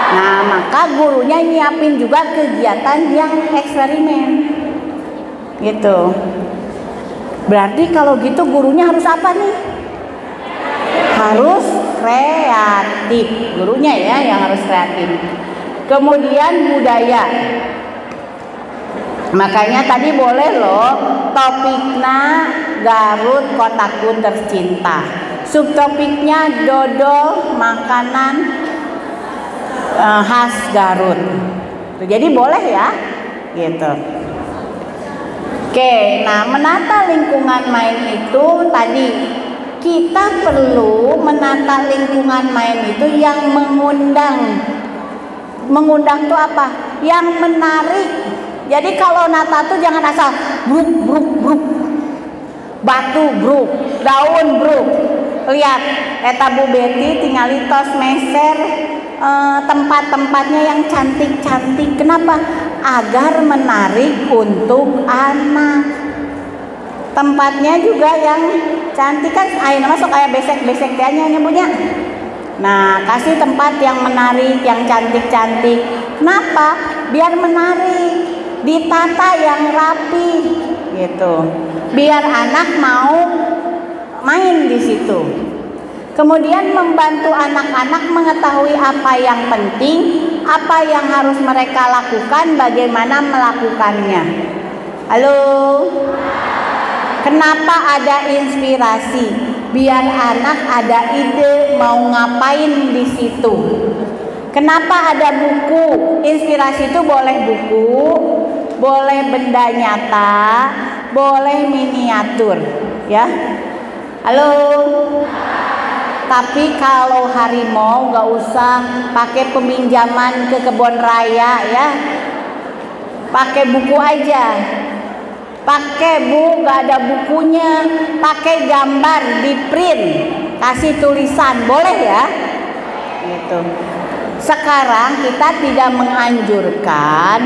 Nah, maka gurunya nyiapin juga kegiatan yang eksperimen. Gitu. Berarti kalau gitu gurunya harus apa nih? Harus kreatif. Gurunya ya yang harus kreatif. Kemudian budaya. Makanya tadi boleh loh topiknya Garut kotaku tercinta. Subtopiknya dodol makanan khas Garut. Jadi boleh ya, gitu. Oke, nah menata lingkungan main itu tadi kita perlu menata lingkungan main itu yang mengundang. Mengundang tuh apa? Yang menarik. Jadi kalau nata tuh jangan asal bruk bruk bruk. Batu bruk, daun bruk. Lihat, eta Bu Betty tinggal tos meser tempat-tempatnya yang cantik-cantik. Kenapa? Agar menarik untuk anak. Tempatnya juga yang cantik kan. Ayo masuk kayak besek-besek tianya nyebutnya. Nah, kasih tempat yang menarik, yang cantik-cantik. Kenapa? Biar menarik, ditata yang rapi, gitu. Biar anak mau main di situ. Kemudian membantu anak-anak mengetahui apa yang penting, apa yang harus mereka lakukan, bagaimana melakukannya. Halo? Kenapa ada inspirasi? Biar anak ada ide mau ngapain di situ. Kenapa ada buku? Inspirasi itu boleh buku, boleh benda nyata, boleh miniatur, ya. Halo. Tapi kalau harimau gak usah pakai peminjaman ke kebun raya ya. Pakai buku aja. Pakai Bu, gak ada bukunya, pakai gambar di print, kasih tulisan, boleh ya? Gitu. Sekarang kita tidak menganjurkan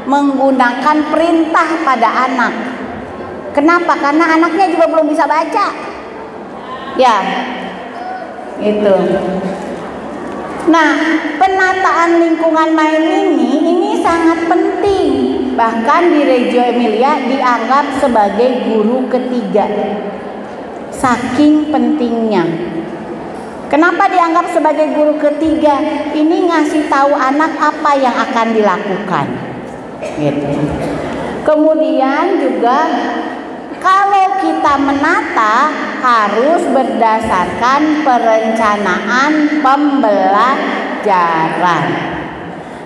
menggunakan perintah pada anak. Kenapa? Karena anaknya juga belum bisa baca. Ya, gitu. Nah, penataan lingkungan main ini sangat penting. Bahkan di Reggio Emilia dianggap sebagai guru ketiga. Saking pentingnya. Kenapa dianggap sebagai guru ketiga? Ini ngasih tahu anak apa yang akan dilakukan. Gitu. Kemudian juga kalau kita menata harus berdasarkan perencanaan pembelajaran.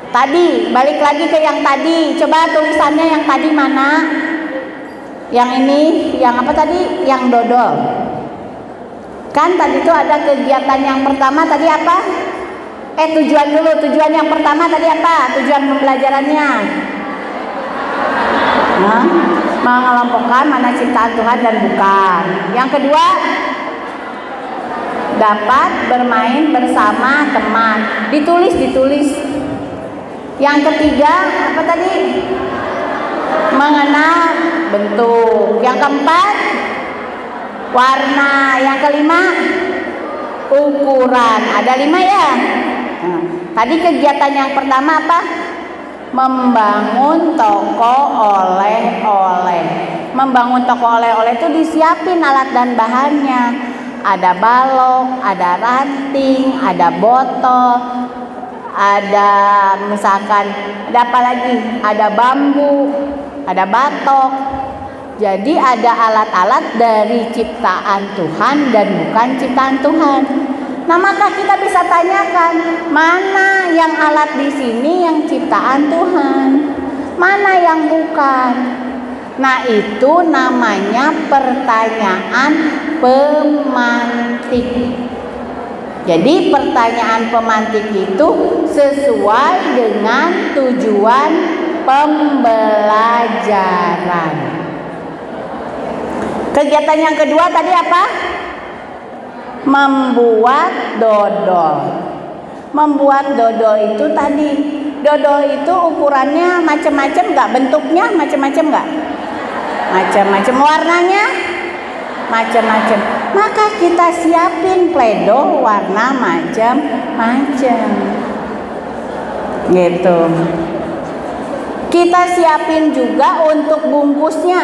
Tadi balik lagi ke yang tadi. Coba tulisannya yang tadi mana? Yang ini, yang apa tadi? Yang dodol. Kan tadi itu ada kegiatan yang pertama tadi apa? Tujuan dulu. Tujuan yang pertama tadi apa? Tujuan pembelajarannya. Mengelompokkan mana ciptaan Tuhan dan bukan. Yang kedua, dapat bermain bersama teman. Ditulis. Yang ketiga, apa tadi? Mengenal bentuk. Yang keempat, warna. Yang kelima, ukuran. Ada 5 ya. Nah, tadi kegiatan yang pertama apa? Membangun toko oleh-oleh. Membangun toko oleh-oleh itu disiapin alat dan bahannya. Ada balok, ada ranting, ada botol, ada misalkan ada apa lagi? Ada bambu, ada batok. Jadi ada alat-alat dari ciptaan Tuhan dan bukan ciptaan Tuhan. Nah, maka kita bisa tanyakan, mana yang alat di sini yang ciptaan Tuhan? Mana yang bukan? Nah, itu namanya pertanyaan pemantik. Jadi pertanyaan pemantik itu sesuai dengan tujuan pembelajaran. Kegiatan yang kedua tadi apa? membuat dodol. Membuat dodol itu tadi, dodol itu ukurannya macam-macam nggak? Bentuknya macam-macam nggak? Macam-macam. Warnanya macam-macam. Maka kita siapin pledo warna macam-macam. Gitu. Kita siapin juga untuk bungkusnya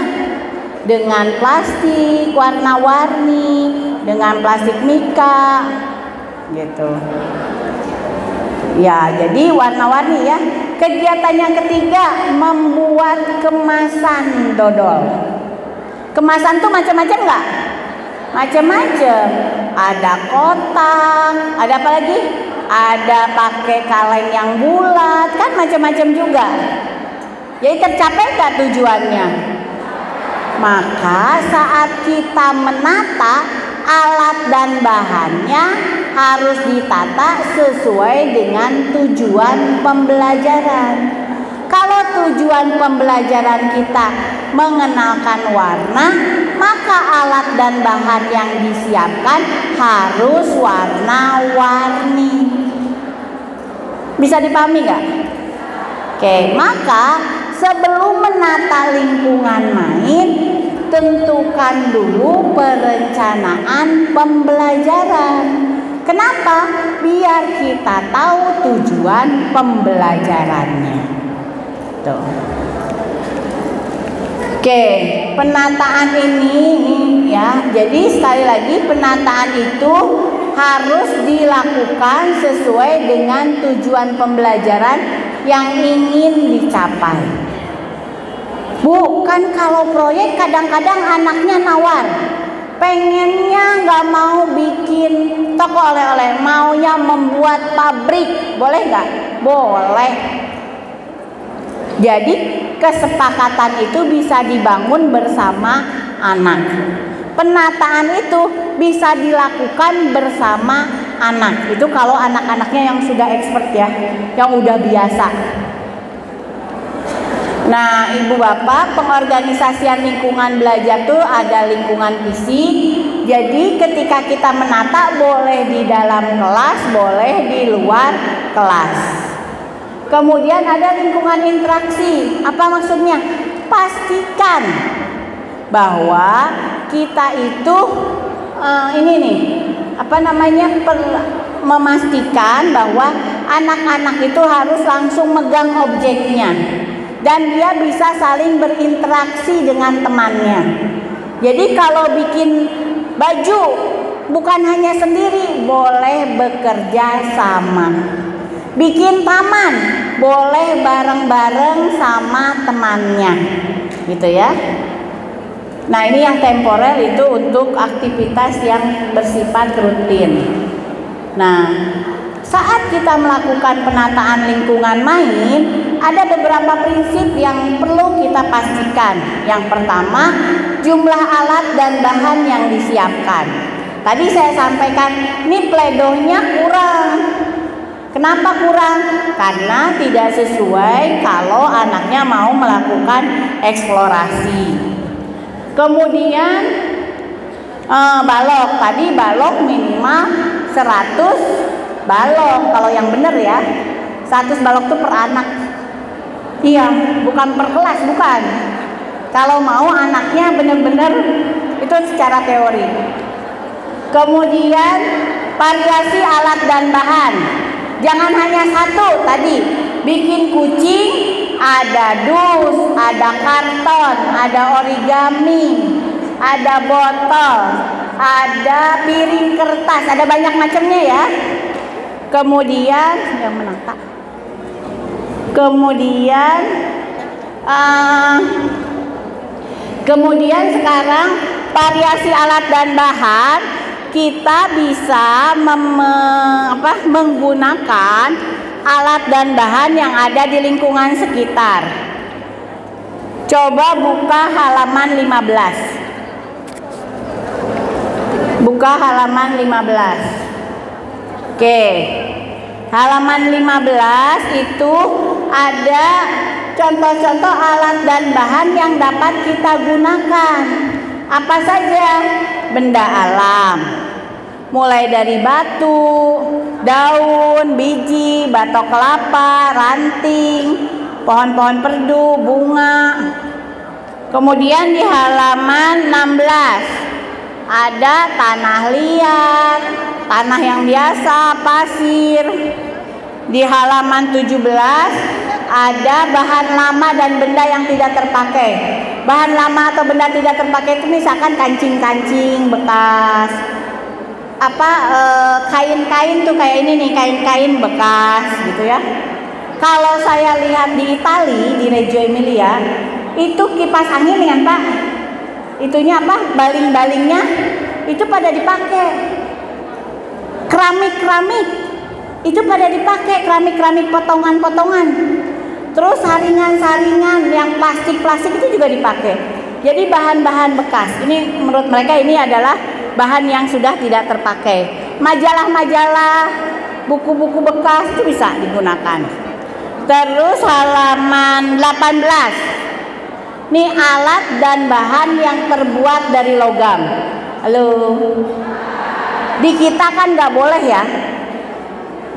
dengan plastik warna-warni, dengan plastik mika, gitu. Ya, jadi warna-warni ya. Kegiatan yang ketiga, membuat kemasan dodol. Kemasan tuh macam-macam nggak? Macam-macam. Ada kotak, ada apa lagi? Ada pakai kaleng yang bulat, kan macam-macam juga. Jadi tercapai nggak tujuannya? Maka saat kita menata, alat dan bahannya harus ditata sesuai dengan tujuan pembelajaran. Kalau tujuan pembelajaran kita mengenalkan warna, maka alat dan bahan yang disiapkan harus warna-warni. Bisa dipahami nggak? Oke, maka sebelum menata lingkungan main, tentukan dulu perencanaan pembelajaran. Kenapa? Biar kita tahu tujuan pembelajarannya. Tuh. Oke, penataan ini ya. Jadi sekali lagi penataan itu harus dilakukan sesuai dengan tujuan pembelajaran yang ingin dicapai. Bu, kan kalau proyek kadang-kadang anaknya nawar, pengennya nggak mau bikin toko oleh-oleh, maunya membuat pabrik, boleh nggak? Boleh. Jadi kesepakatan itu bisa dibangun bersama anak. Penataan itu bisa dilakukan bersama anak. Itu kalau anak-anaknya yang sudah expert ya, yang udah biasa. Nah, ibu bapak, pengorganisasian lingkungan belajar tuh ada lingkungan fisik. Jadi ketika kita menata boleh di dalam kelas, boleh di luar kelas. Kemudian ada lingkungan interaksi. Apa maksudnya? Pastikan bahwa kita itu memastikan bahwa anak-anak itu harus langsung megang objeknya dan dia bisa saling berinteraksi dengan temannya. Jadi kalau bikin baju bukan hanya sendiri, boleh bekerja sama. Bikin taman boleh bareng-bareng sama temannya, gitu ya. Nah, ini yang temporer itu untuk aktivitas yang bersifat rutin. Nah, saat kita melakukan penataan lingkungan main, ada beberapa prinsip yang perlu kita pastikan. Yang pertama, jumlah alat dan bahan yang disiapkan. Tadi saya sampaikan, ini pledonya kurang. Kenapa kurang? Karena tidak sesuai kalau anaknya mau melakukan eksplorasi. Kemudian balok, tadi balok minimal 100 balok kalau yang benar ya. 100 balok itu per anak. Iya, bukan per kelas, bukan. Kalau mau anaknya benar-benar itu secara teori. Kemudian variasi alat dan bahan. Jangan hanya satu tadi, bikin kucing, ada dus, ada karton, ada origami, ada botol, ada piring kertas, ada banyak macamnya ya. Kemudian yang menata. Kemudian sekarang variasi alat dan bahan. Kita bisa menggunakan alat dan bahan yang ada di lingkungan sekitar. Coba buka halaman 15. Buka halaman 15. Oke. Halaman 15 itu ada contoh-contoh alat dan bahan yang dapat kita gunakan. Apa saja? Benda alam, mulai dari batu, daun, biji, batok kelapa, ranting, pohon-pohon perdu, bunga. Kemudian di halaman 16 ada tanah liat, tanah yang biasa, pasir. Di halaman 17 ada bahan lama dan benda yang tidak terpakai. Bahan lama atau benda tidak terpakai itu misalkan kancing-kancing bekas, kain-kain tuh kayak ini nih, kain-kain bekas gitu ya. Kalau saya lihat di Itali, di Reggio Emilia, itu kipas angin kan Pak, itunya baling-balingnya itu pada dipakai. Keramik itu pada dipakai, keramik potongan-potongan. Terus saringan-saringan yang plastik itu juga dipakai. Jadi bahan-bahan bekas. Ini menurut mereka ini adalah bahan yang sudah tidak terpakai. Majalah-majalah, buku-buku bekas itu bisa digunakan. Terus halaman 18. Ini alat dan bahan yang terbuat dari logam. Halo. Di kita kan nggak boleh ya.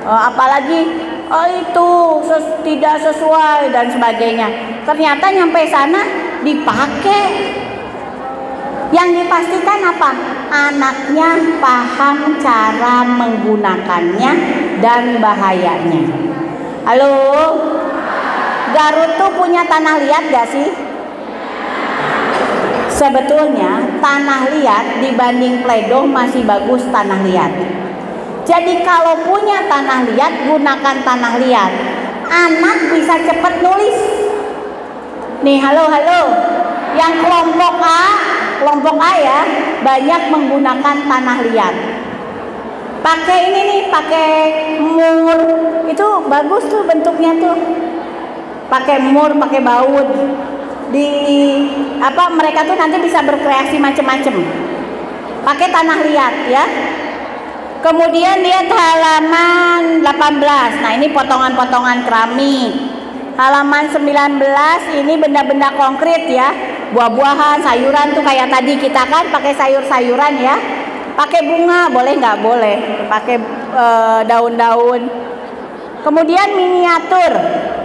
Apalagi itu tidak sesuai dan sebagainya. Ternyata nyampe sana dipakai. Yang dipastikan apa? Anaknya paham cara menggunakannya dan bahayanya. Halo, Garut tuh punya tanah liat gak sih? Sebetulnya tanah liat dibanding Pledo masih bagus tanah liat. Jadi kalau punya tanah liat, gunakan tanah liat. Anak bisa cepat nulis. Nih, halo. Yang kelompok A ya, banyak menggunakan tanah liat. Pakai ini nih, pakai mur. Itu bagus tuh bentuknya tuh. Pakai mur, pakai baut. Mereka tuh nanti bisa berkreasi macam-macam. Pakai tanah liat ya. Kemudian lihat halaman 18. Nah, ini potongan-potongan keramik. Halaman 19 ini benda-benda konkret ya. Buah-buahan, sayuran tuh kayak tadi kita kan pakai sayur-sayuran ya. Pakai bunga boleh nggak? Boleh. Pakai daun-daun. Kemudian miniatur.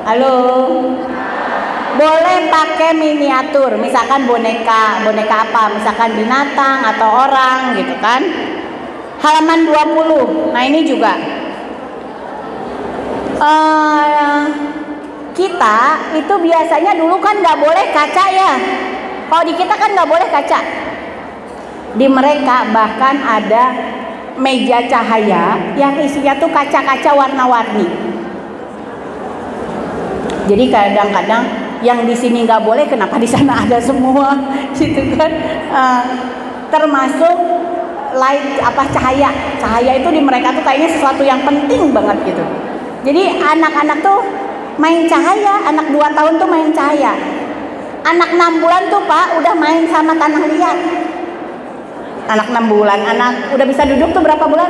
Halo. Boleh pakai miniatur. Misalkan boneka apa? Misalkan binatang atau orang gitu kan. Halaman 20. Nah, ini juga kita itu biasanya dulu kan nggak boleh kaca ya. Kalau di kita kan nggak boleh kaca. Di mereka bahkan ada meja cahaya yang isinya tuh kaca-kaca warna-warni. Jadi kadang-kadang yang di sini nggak boleh, kenapa di sana ada semua, gitu kan? Termasuk light cahaya itu di mereka tuh kayaknya sesuatu yang penting banget gitu. Jadi anak-anak tuh main cahaya, anak 2 tahun tuh main cahaya. Anak 6 bulan tuh Pak udah main sama tanah liat. Anak 6 bulan, anak udah bisa duduk tuh berapa bulan?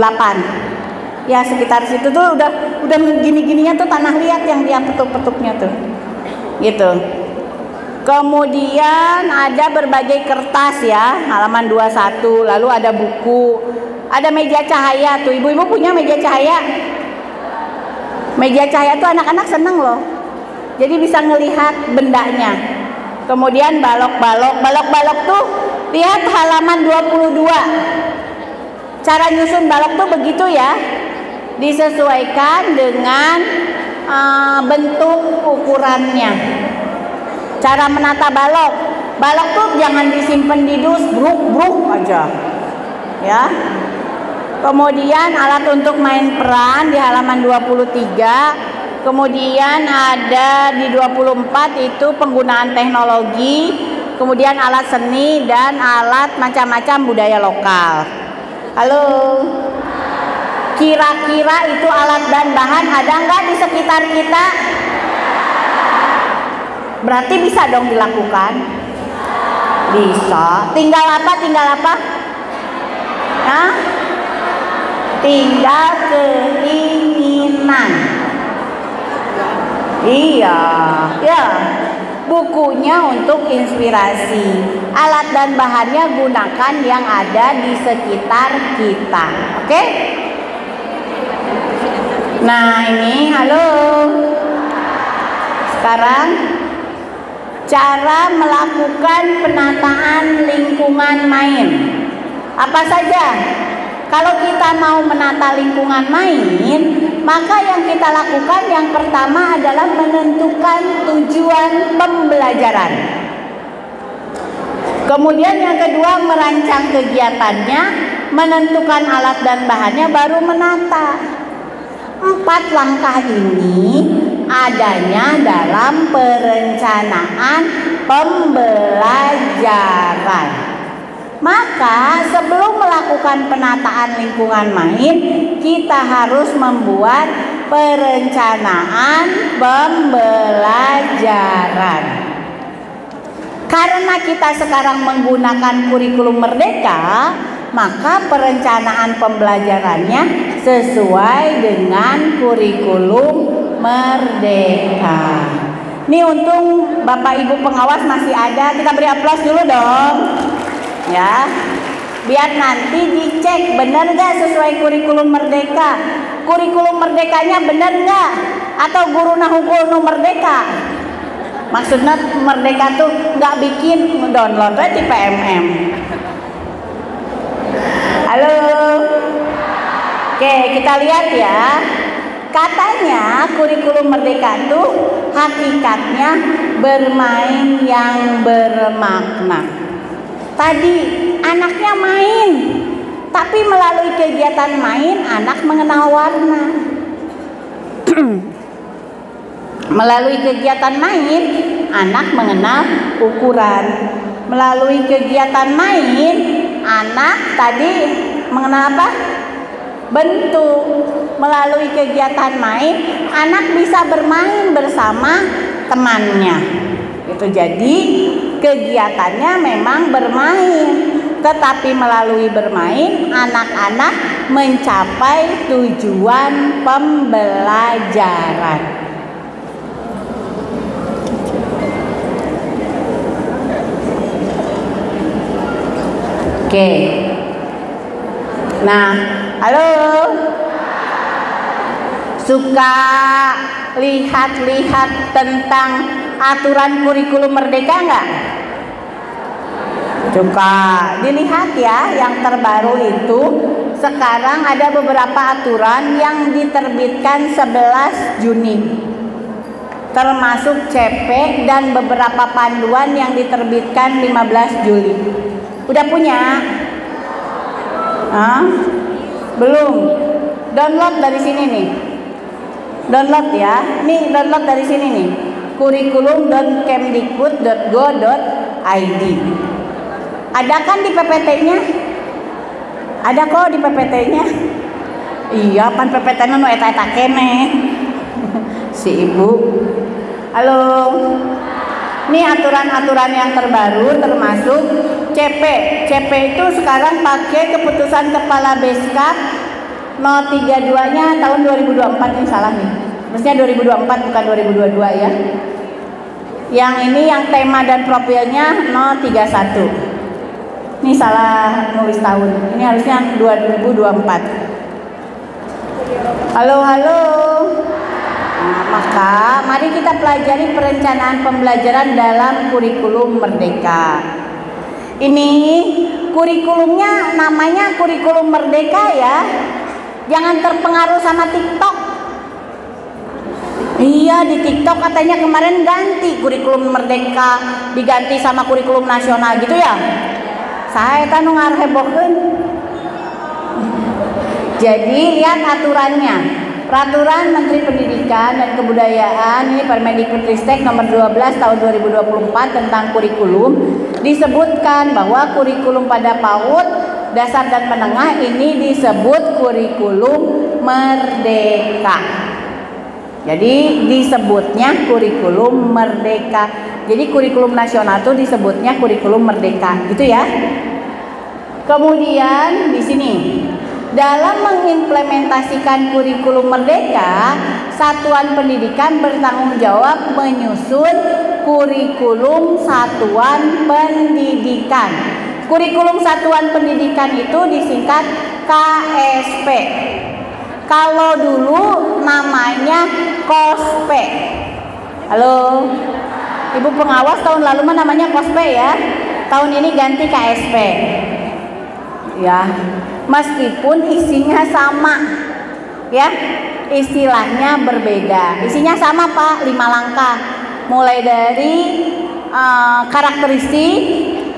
8. Ya sekitar situ tuh udah gini-gininya tuh tanah liat yang dia petuk-petuknya tuh. Gitu. Kemudian ada berbagai kertas ya, halaman 21, lalu ada buku, ada meja cahaya tuh. Ibu-ibu punya meja cahaya? Meja cahaya tuh anak-anak seneng loh. Jadi bisa ngelihat bendanya. Kemudian balok tuh lihat halaman 22. Cara nyusun balok tuh begitu ya. Disesuaikan dengan bentuk ukurannya. Cara menata balok tuh jangan disimpan di dus bruk aja ya. Kemudian alat untuk main peran di halaman 23. Kemudian ada di 24 itu penggunaan teknologi, kemudian alat seni dan alat macam-macam budaya lokal. Halo, kira-kira itu alat dan bahan ada nggak di sekitar kita? Berarti bisa dong dilakukan? Bisa. Tinggal apa? Hah? Tinggal keinginan. Iya, ya. bukunya untuk inspirasi. Alat dan bahannya gunakan yang ada di sekitar kita. Oke? Nah, ini halo. Sekarang cara melakukan penataan lingkungan main. Apa saja? Kalau kita mau menata lingkungan main, maka yang kita lakukan yang pertama adalah menentukan tujuan pembelajaran. Kemudian yang kedua merancang kegiatannya, menentukan alat dan bahannya, baru menata. 4 langkah ini adanya dalam perencanaan pembelajaran. Maka sebelum melakukan penataan lingkungan main, kita harus membuat perencanaan pembelajaran. Karena kita sekarang menggunakan kurikulum merdeka, maka perencanaan pembelajarannya sesuai dengan kurikulum merdeka. Ini untung Bapak Ibu pengawas masih ada, kita beri aplaus dulu dong. Ya, biar nanti dicek benar nggak sesuai kurikulum merdeka. Kurikulum merdekanya benar nggak? Atau guru nahu merdeka? Maksudnya merdeka tuh nggak bikin download di PMM. Halo. Oke, kita lihat ya. Katanya kurikulum merdeka tuh hakikatnya bermain yang bermakna. Tadi anaknya main, tapi melalui kegiatan main anak mengenal warna. Melalui kegiatan main anak mengenal ukuran. Melalui kegiatan main anak tadi mengenal apa? Bentuk. Melalui kegiatan main anak bisa bermain bersama temannya. Itu jadi kegiatannya memang bermain, tetapi melalui bermain anak-anak mencapai tujuan pembelajaran. Oke. Nah, halo. Suka lihat-lihat tentang aturan kurikulum merdeka nggak? Suka dilihat ya, yang terbaru itu sekarang ada beberapa aturan yang diterbitkan 11 Juni, termasuk CP dan beberapa panduan yang diterbitkan 15 Juli. Udah punya? Hah? Belum? Download dari sini nih. Download ya. Nih download dari sini nih. kurikulum.kemdikbud.go.id. Ada kan di PPT-nya? Ada kok di PPT-nya. Iya, pan PPT-nya nu eta-eta kene. Si Ibu. Halo. Ini aturan-aturan yang terbaru termasuk CP. CP itu sekarang pakai keputusan Kepala Beskap 032-nya tahun 2024, ini salah nih. Mestinya 2024 bukan 2022 ya. Yang ini yang tema dan profilnya 031. Ini salah nulis tahun. Ini harusnya 2024. Halo. Nah, maka mari kita pelajari perencanaan pembelajaran dalam kurikulum merdeka. Ini kurikulumnya namanya kurikulum merdeka ya. Jangan terpengaruh sama TikTok. Iya, di TikTok katanya kemarin ganti kurikulum merdeka, diganti sama kurikulum nasional gitu ya. Saya kan ngarhebokeun. Jadi lihat aturannya. Peraturan Menteri Pendidikan dan Kebudayaan ini Permendikbudristek nomor 12 tahun 2024 tentang kurikulum disebutkan bahwa kurikulum pada PAUD, dasar dan menengah ini disebut kurikulum merdeka. Jadi disebutnya kurikulum merdeka. Jadi kurikulum nasional itu disebutnya kurikulum merdeka, gitu ya. Kemudian di sini dalam mengimplementasikan kurikulum merdeka, satuan pendidikan bertanggung jawab menyusun kurikulum satuan pendidikan. Kurikulum satuan pendidikan itu disingkat KSP. Kalau dulu namanya KOSPE. Halo, Ibu pengawas, tahun lalu mah namanya KOSPE ya. Tahun ini ganti KSP. Ya, meskipun isinya sama, ya, istilahnya berbeda. Isinya sama Pak, 5 langkah. Mulai dari karakteristik,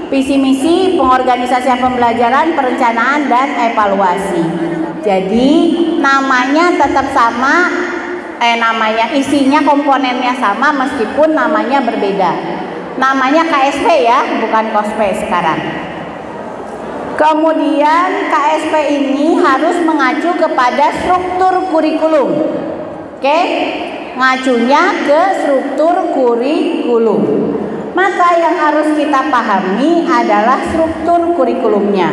visi misi, pengorganisasian pembelajaran, perencanaan, dan evaluasi. Jadi namanya tetap sama, namanya isinya komponennya sama meskipun namanya berbeda. Namanya KSP ya, bukan KOSPE sekarang. Kemudian KSP ini harus mengacu kepada struktur kurikulum. Oke, ngacunya ke struktur kurikulum. Maka yang harus kita pahami adalah struktur kurikulumnya.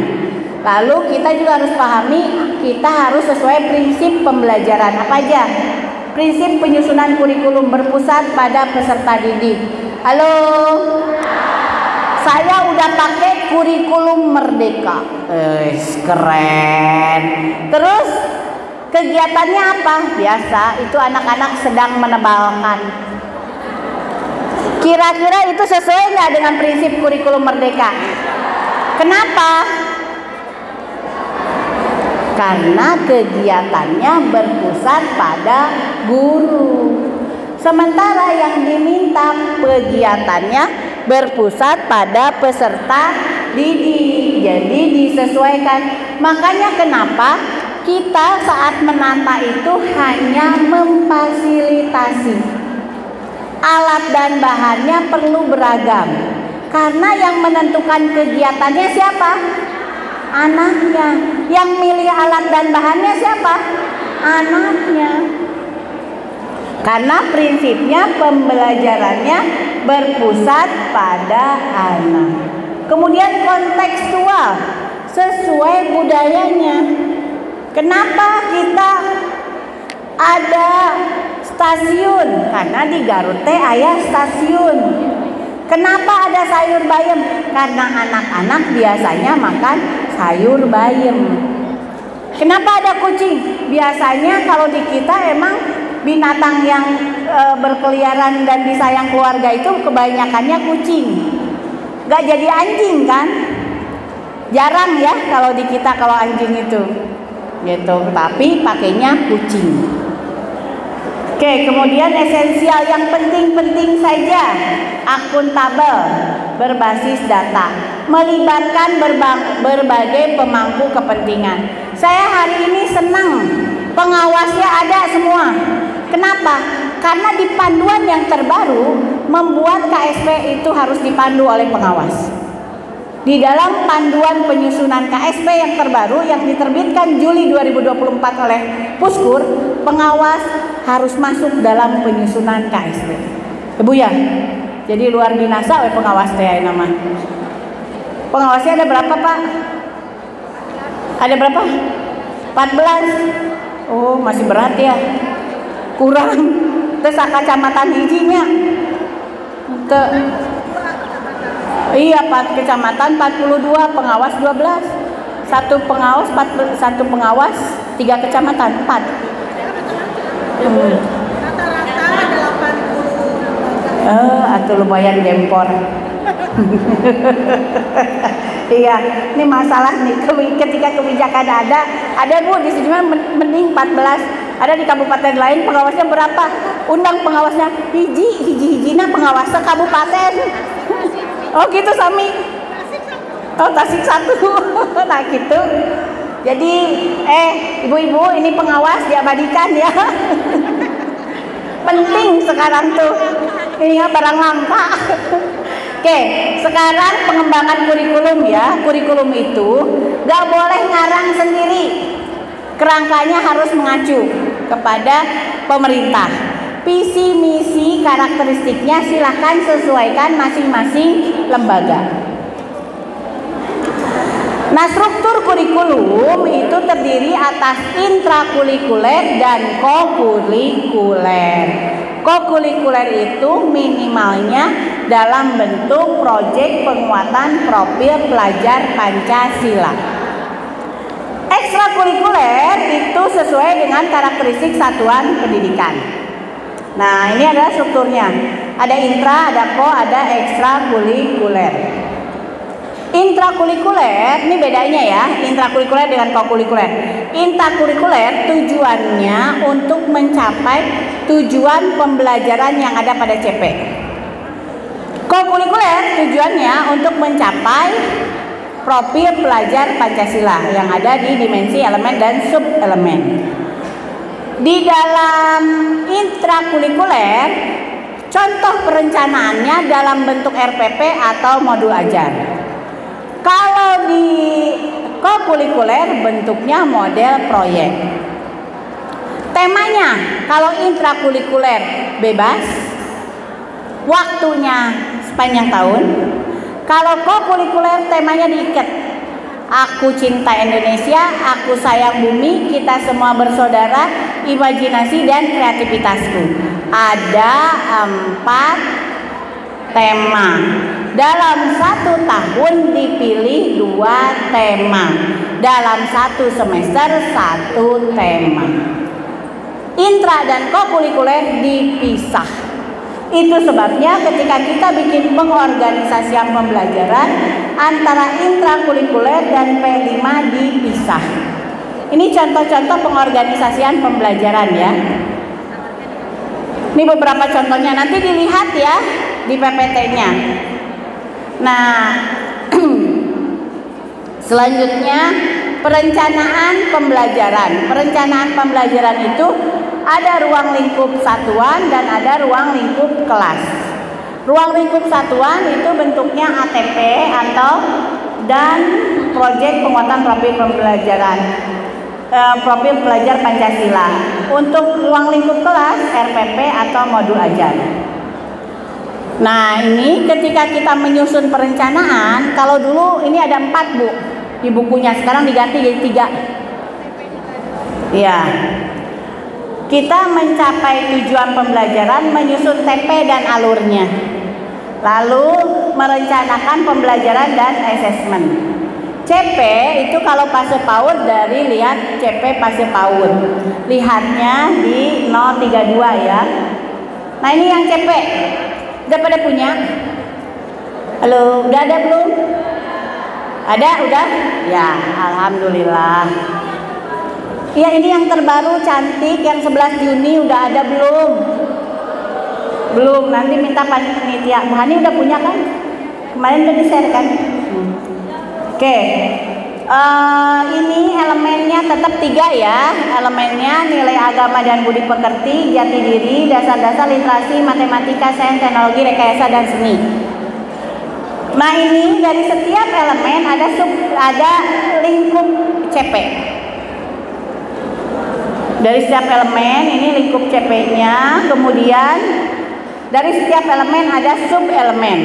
Lalu kita juga harus pahami, kita harus sesuai prinsip pembelajaran. Apa aja? Prinsip penyusunan kurikulum berpusat pada peserta didik. Halo, saya udah pakai kurikulum Merdeka. Keren. Terus kegiatannya apa? Biasa, itu anak-anak sedang menebalkan. Kira-kira itu sesuai nggak dengan prinsip kurikulum Merdeka? Kenapa? Karena kegiatannya berpusat pada guru. Sementara yang diminta kegiatannya berpusat pada peserta didik. Jadi disesuaikan. Makanya kenapa kita saat menata itu hanya memfasilitasi. Alat dan bahannya perlu beragam. Karena yang menentukan kegiatannya siapa? Anaknya. Yang milih alat dan bahannya siapa? Anaknya. Karena prinsipnya pembelajarannya berpusat pada anak. Kemudian kontekstual, sesuai budayanya. Kenapa kita ada stasiun? Karena di Garut teh aya stasiun. Kenapa ada sayur bayam? Karena anak-anak biasanya makan sayur bayam. Kenapa ada kucing? Biasanya kalau di kita emang binatang yang berkeliaran dan disayang keluarga itu kebanyakannya kucing. Gak jadi anjing kan? Jarang ya kalau di kita kalau anjing itu. Gitu, tapi pakainya kucing. Oke, kemudian esensial yang penting-penting saja, akuntabel, berbasis data, melibatkan berbagai pemangku kepentingan. Saya hari ini senang pengawasnya ada semua. Kenapa? Karena di panduan yang terbaru membuat KSP itu harus dipandu oleh pengawas. Di dalam panduan penyusunan KSP yang terbaru yang diterbitkan Juli 2024 oleh Puskur, pengawas harus masuk dalam penyusunan KSP. Ibu ya, jadi luar binasa oleh pengawas teh nama. Pengawasnya ada berapa Pak? Ada berapa? 14. Oh masih berat ya. Kurang. Terus kecamatan hijinya. Iya, 4 kecamatan 42, pengawas 12. Satu pengawas 3 kecamatan 4. Rata-rata 80. Atuh lumayan gempor. Iya, ini masalah nih ketika kebijakan ada Bu di sini mending 14. Ada di kabupaten lain pengawasnya berapa? Undang pengawasnya hiji-hijina pengawasnya kabupaten. Oh gitu Sami. Oh Tasik 1. Nah gitu. Jadi ibu-ibu ini pengawas diabadikan ya. Penting sekarang tuh. Ini ya barang langka. Oke, sekarang pengembangan kurikulum ya. Kurikulum itu gak boleh ngarang sendiri. Kerangkanya harus mengacu kepada pemerintah. Visi misi karakteristiknya silahkan sesuaikan masing-masing lembaga. Nah, struktur kurikulum itu terdiri atas intrakurikuler dan kokurikuler. Kokurikuler itu minimalnya dalam bentuk proyek penguatan profil pelajar Pancasila. Ekstrakurikuler itu sesuai dengan karakteristik satuan pendidikan. Nah, ini adalah strukturnya. Ada intra, ada ko, ada ekstrakurikuler. Intrakurikuler, ini bedanya ya, intrakurikuler dengan kokurikuler. Intrakurikuler tujuannya untuk mencapai tujuan pembelajaran yang ada pada CP. Kokurikuler tujuannya untuk mencapai profil pelajar Pancasila yang ada di dimensi elemen dan sub-elemen. Di dalam intrakurikuler, contoh perencanaannya dalam bentuk RPP atau modul ajar. Kalau di kokurikuler bentuknya model proyek. Temanya kalau intrakurikuler bebas, waktunya sepanjang tahun. Kalau kokurikuler temanya diikat. Aku cinta Indonesia, aku sayang bumi, kita semua bersaudara, imajinasi dan kreativitasku. Ada 4 tema. Dalam 1 tahun dipilih 2 tema. Dalam 1 semester 1 tema. Intra dan kokurikuler dipisah. Itu sebabnya ketika kita bikin pengorganisasian pembelajaran antara intrakurikuler dan P5 dipisah. Ini contoh-contoh pengorganisasian pembelajaran ya. Ini beberapa contohnya, nanti dilihat ya di PPT-nya. Nah, selanjutnya perencanaan pembelajaran. Perencanaan pembelajaran itu ada ruang lingkup satuan dan ada ruang lingkup kelas. Ruang lingkup satuan itu bentuknya ATP atau dan proyek penguatan profil pembelajaran, profil pelajar Pancasila. Untuk ruang lingkup kelas RPP atau modul ajar. Nah, ini ketika kita menyusun perencanaan, kalau dulu ini ada 4 Bu di bukunya, sekarang diganti jadi 3. Ya. Kita mencapai tujuan pembelajaran menyusun TP dan alurnya. Lalu merencanakan pembelajaran dan asesmen. CP itu kalau fase PAUD dari lihat CP fase PAUD. Lihatnya di 032 ya. Nah, ini yang CP. Udah pada punya? Halo, udah ada belum? Ada, udah? Ya, alhamdulillah. Ya, ini yang terbaru cantik yang 11 Juni udah ada belum? Belum, nanti minta panitia. Bu Hani udah punya kan? Kemarin udah di-share kan? Oke. Ini elemennya tetap 3 ya. Elemennya nilai agama dan budi pekerti, jati diri, dasar-dasar literasi, matematika, sains, teknologi, rekayasa dan seni. Nah, ini dari setiap elemen ada lingkup CP. Dari setiap elemen ini lingkup CP-nya, kemudian dari setiap elemen ada sub-elemen.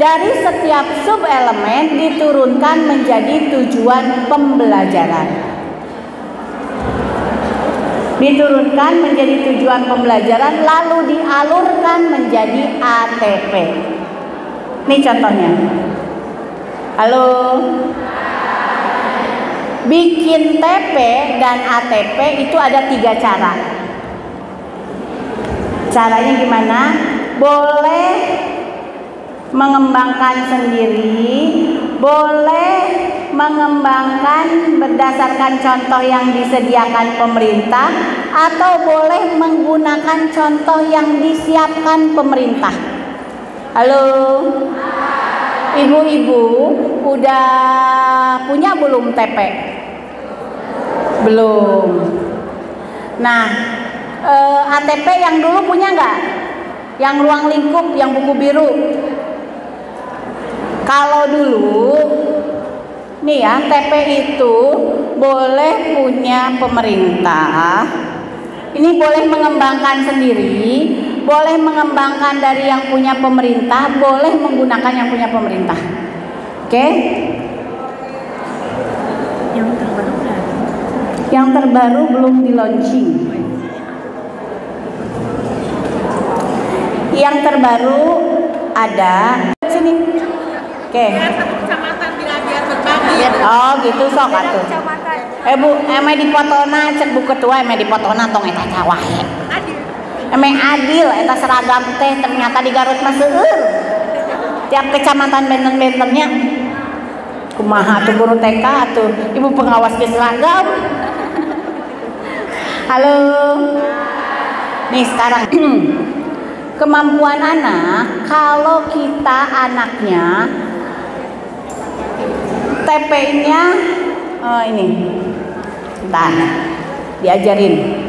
Dari setiap sub-elemen diturunkan menjadi tujuan pembelajaran. Diturunkan menjadi tujuan pembelajaran lalu dialurkan menjadi ATP. Ini contohnya. Halo. Bikin TP dan ATP itu ada 3 cara. Caranya gimana? Boleh mengembangkan sendiri, boleh mengembangkan berdasarkan contoh yang disediakan pemerintah, atau boleh menggunakan contoh yang disiapkan pemerintah. Halo? Ibu-ibu udah punya belum TP? Belum. Nah, ATP yang dulu punya nggak? Yang ruang lingkup, yang buku biru. Kalau dulu, nih ya, TP itu boleh punya pemerintah. Ini boleh mengembangkan sendiri, boleh mengembangkan dari yang punya pemerintah, boleh menggunakan yang punya pemerintah. Oke? Yang terbaru belum di launching. Yang terbaru ada sini. Oke. Oh gitu sok atuh. Bu, emang dipotona cek bu ketua emang dipotona tong eta cawahe. Emang adil eta seragam teh ternyata di Garut mah seueur. Tiap kecamatan benten-bentennya. Kumaha tuh guru TK tuh ibu pengawas ge seragam. Halo. Nih sekarang kemampuan anak, kalau kita anaknya TP-nya ini bentar diajarin.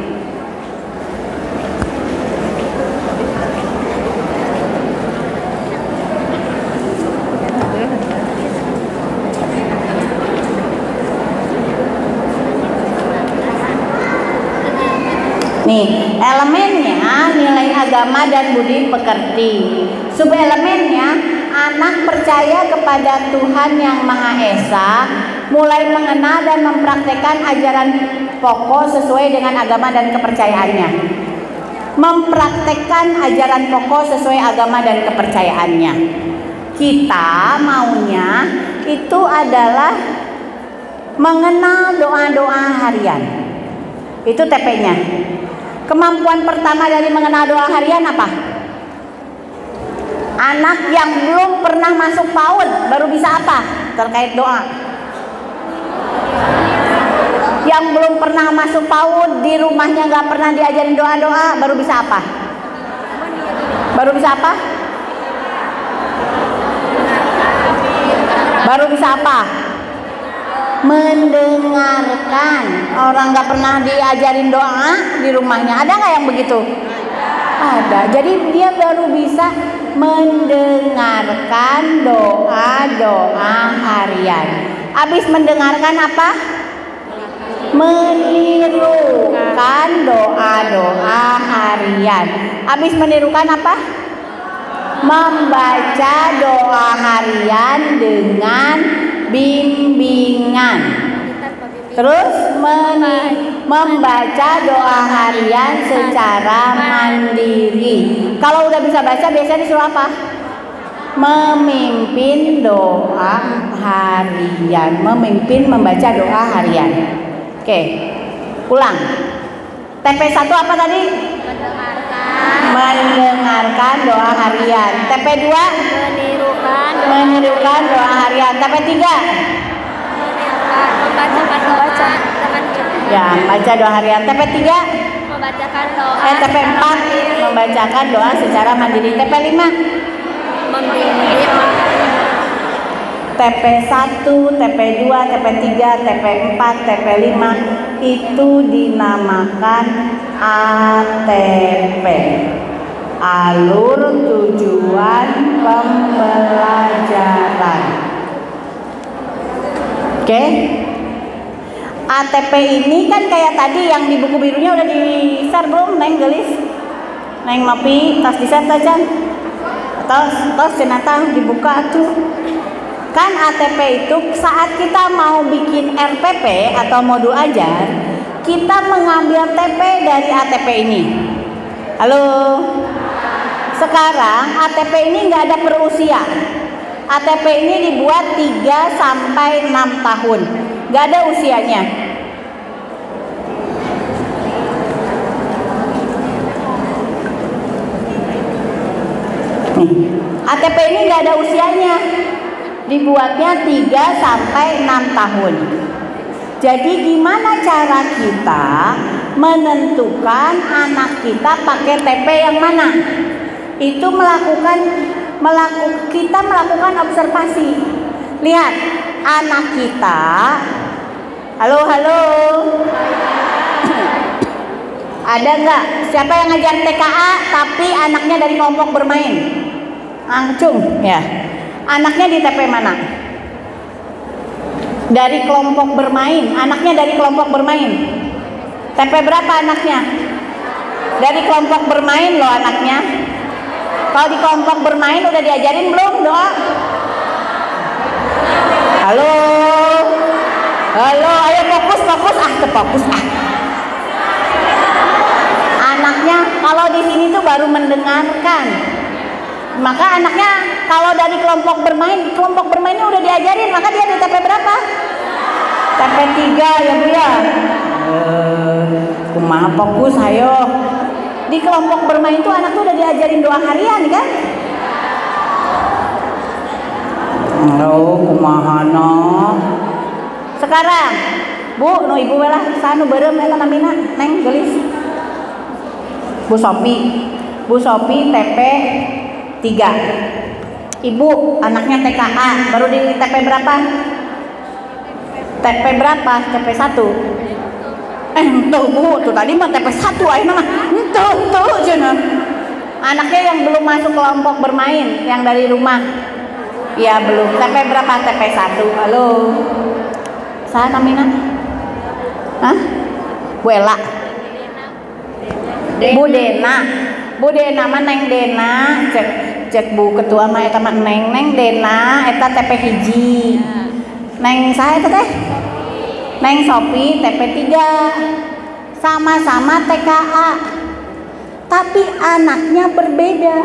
Nih, elemennya nilai agama dan budi pekerti. Subelemennya anak percaya kepada Tuhan yang Maha Esa, mulai mengenal dan mempraktekkan ajaran pokok sesuai dengan agama dan kepercayaannya. Mempraktekkan ajaran pokok sesuai agama dan kepercayaannya. Kita maunya itu adalah mengenal doa-doa harian. Itu TP-nya. Kemampuan pertama dari mengenal doa harian apa? Anak yang belum pernah masuk PAUD baru bisa apa terkait doa? Yang belum pernah masuk PAUD di rumahnya nggak pernah diajarin doa-doa baru bisa apa? Baru bisa apa? Baru bisa apa? Mendengarkan. Orang nggak pernah diajarin doa di rumahnya, ada nggak yang begitu? Ada. Jadi dia baru bisa mendengarkan doa-doa harian. Habis mendengarkan apa? Menirukan doa-doa harian. Habis menirukan apa? Membaca doa harian dengan bimbingan. Terus membaca doa harian secara mandiri. Kalau udah bisa baca biasanya disuruh apa? Memimpin doa harian. Memimpin membaca doa harian. Oke, ulang. TP1 apa tadi? Mendengarkan doa harian. TP2 menirukan doa harian. TP3 membaca. Ya, baca doa harian. TP3 Membacakan doa. TP4 membacakan doa secara mandiri. TP5 Membimbing. TP1, TP2, TP3, TP4, TP5 itu dinamakan ATP. Alur tujuan pembelajaran. Oke. ATP ini kan kayak tadi yang di buku birunya udah di-share belum? Neng gelis? Neng mapi tas di-share saja? Atau senata dibuka tuh? Kan ATP itu saat kita mau bikin RPP atau modul ajar, kita mengambil TP dari ATP ini. Halo? Sekarang ATP ini nggak ada perusia. ATP ini dibuat 3 sampai 6 tahun. Nggak ada usianya. Nih, ATP ini nggak ada usianya. Dibuatnya 3 sampai 6 tahun. Jadi gimana cara kita menentukan anak kita pakai TP yang mana? Itu kita melakukan observasi. Lihat, anak kita. Halo. Ada nggak? Siapa yang ngajar TKA tapi anaknya dari kelompok bermain? Angcung, ya. Anaknya di TP mana? Dari kelompok bermain. Anaknya dari kelompok bermain. TP berapa anaknya? Dari kelompok bermain loh anaknya. Kalau di kelompok bermain udah diajarin belum doa? Halo? Halo, ayo fokus ah, terfokus ah. Anaknya kalau di sini tuh baru mendengarkan. Maka anaknya kalau dari kelompok bermainnya udah diajarin, maka dia di TP berapa? TP 3 ya Bu ya. Kumaha fokus ayo. Di kelompok bermain tuh anak tuh udah diajarin doa harian kan? Oh, kumaha no. Sekarang Bu, no ibu lah, sanu beureum eta namina, Neng gelis. Bu Sopi TP 3. Ibu anaknya TKA, baru di TP berapa? TP berapa? TP 1. Tuh Bu, tuh tadi mah TP 1 ayeuna mah. Tuh cenah. Anaknya yang belum masuk kelompok bermain, yang dari rumah. Ya belum. TP berapa? TP 1. Halo. Saha namina? Hah? Bu Ela. Bu Dena mah Neng Dena. Cek Bu ketua mah eta mah Neng Dena eta TP 1. Neng saha eta teh? Neng Sopi TP 3. Sama-sama TKA. Tapi anaknya berbeda.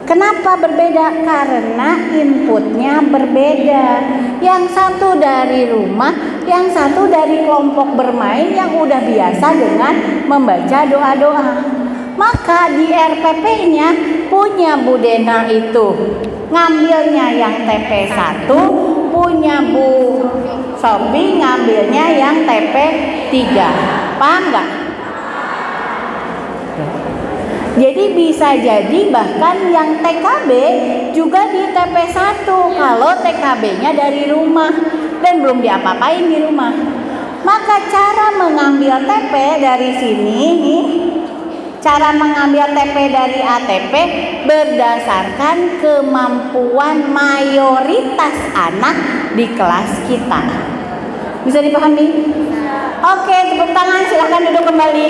Kenapa berbeda? Karena inputnya berbeda. Yang satu dari rumah, yang satu dari kelompok bermain yang udah biasa dengan membaca doa-doa. Maka di RPP-nya punya Bu Dena itu ngambilnya yang TP 1, punya Bu Sobi ngambilnya yang TP 3. Paham nggak? Jadi bisa jadi bahkan yang TKB juga di TP 1 kalau TKB-nya dari rumah dan belum diapa-apain di rumah. Maka cara mengambil TP dari sini nih, cara mengambil TP dari ATP berdasarkan kemampuan mayoritas anak di kelas kita. Bisa dipahami? Oke, tepuk tangan, silahkan duduk kembali.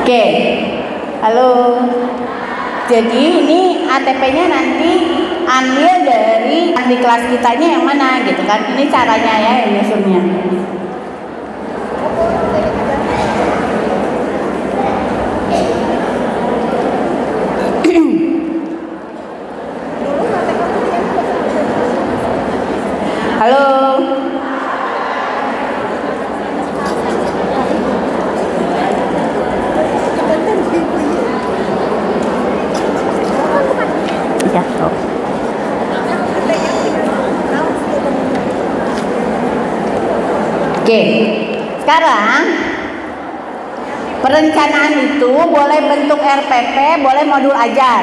Oke, halo. Jadi ini ATP-nya nanti ambil dari di kelas kitanya yang mana gitu kan? Ini caranya ya nyusunnya. Halo. Oke, sekarang perencanaan itu boleh bentuk RPP, boleh modul ajar.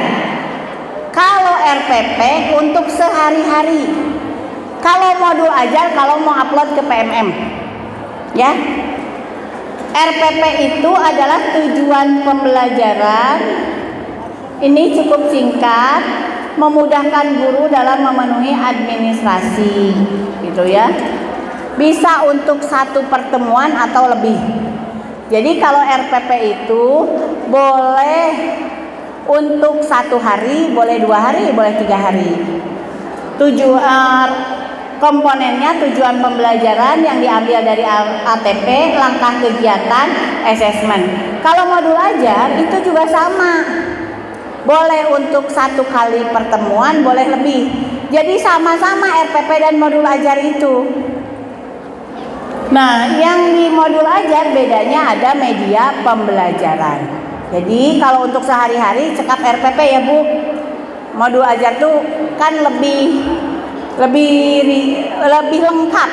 Kalau RPP untuk sehari-hari, kalau modul ajar kalau mau upload ke PMM, ya. RPP itu adalah tujuan pembelajaran. Ini cukup singkat, memudahkan guru dalam memenuhi administrasi, gitu ya. Bisa untuk satu pertemuan atau lebih. Jadi kalau RPP itu boleh untuk 1 hari, boleh 2 hari, boleh 3 hari. Komponennya tujuan pembelajaran yang diambil dari ATP, langkah kegiatan, assessment. Kalau modul ajar itu juga sama. Boleh untuk 1 kali pertemuan, boleh lebih. Jadi sama-sama RPP dan modul ajar itu. Nah, yang di modul ajar bedanya ada media pembelajaran. Jadi kalau untuk sehari-hari cekap RPP ya Bu. Modul ajar tuh kan lebih lengkap,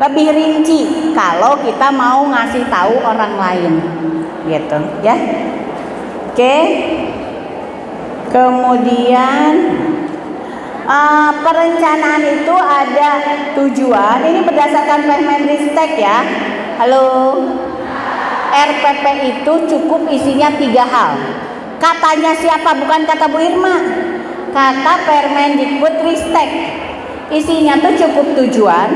lebih rinci kalau kita mau ngasih tahu orang lain, gitu ya. Oke. Kemudian perencanaan itu ada tujuan. Ini berdasarkan Permendikbud ya. Halo. RPP itu cukup isinya 3 hal. Katanya siapa? Bukan kata Bu Irma. Kata Permendikbud Ristek. Isinya tuh cukup tujuan,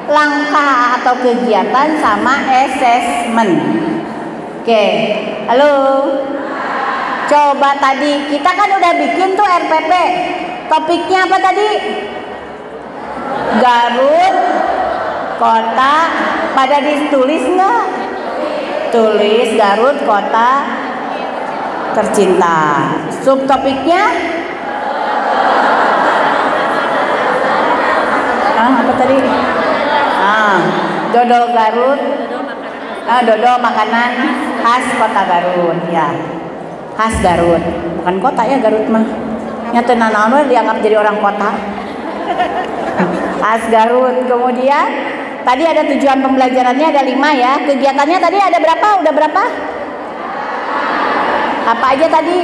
langkah atau kegiatan sama assessment. Oke, halo. Coba tadi kita kan udah bikin tuh RPP. Topiknya apa tadi? Garut, kota. Pada ditulis nggak? Tulis Garut, kota tercinta. Subtopiknya? Apa tadi? Dodol Garut. Dodol makanan khas kota Garut, ya. Khas Garut, bukan kota ya Garut mah. Nyata nanaon dianggap jadi orang kota. Khas Garut. Kemudian tadi ada tujuan pembelajarannya ada 5 ya. Kegiatannya tadi ada berapa? Udah berapa? Apa aja tadi?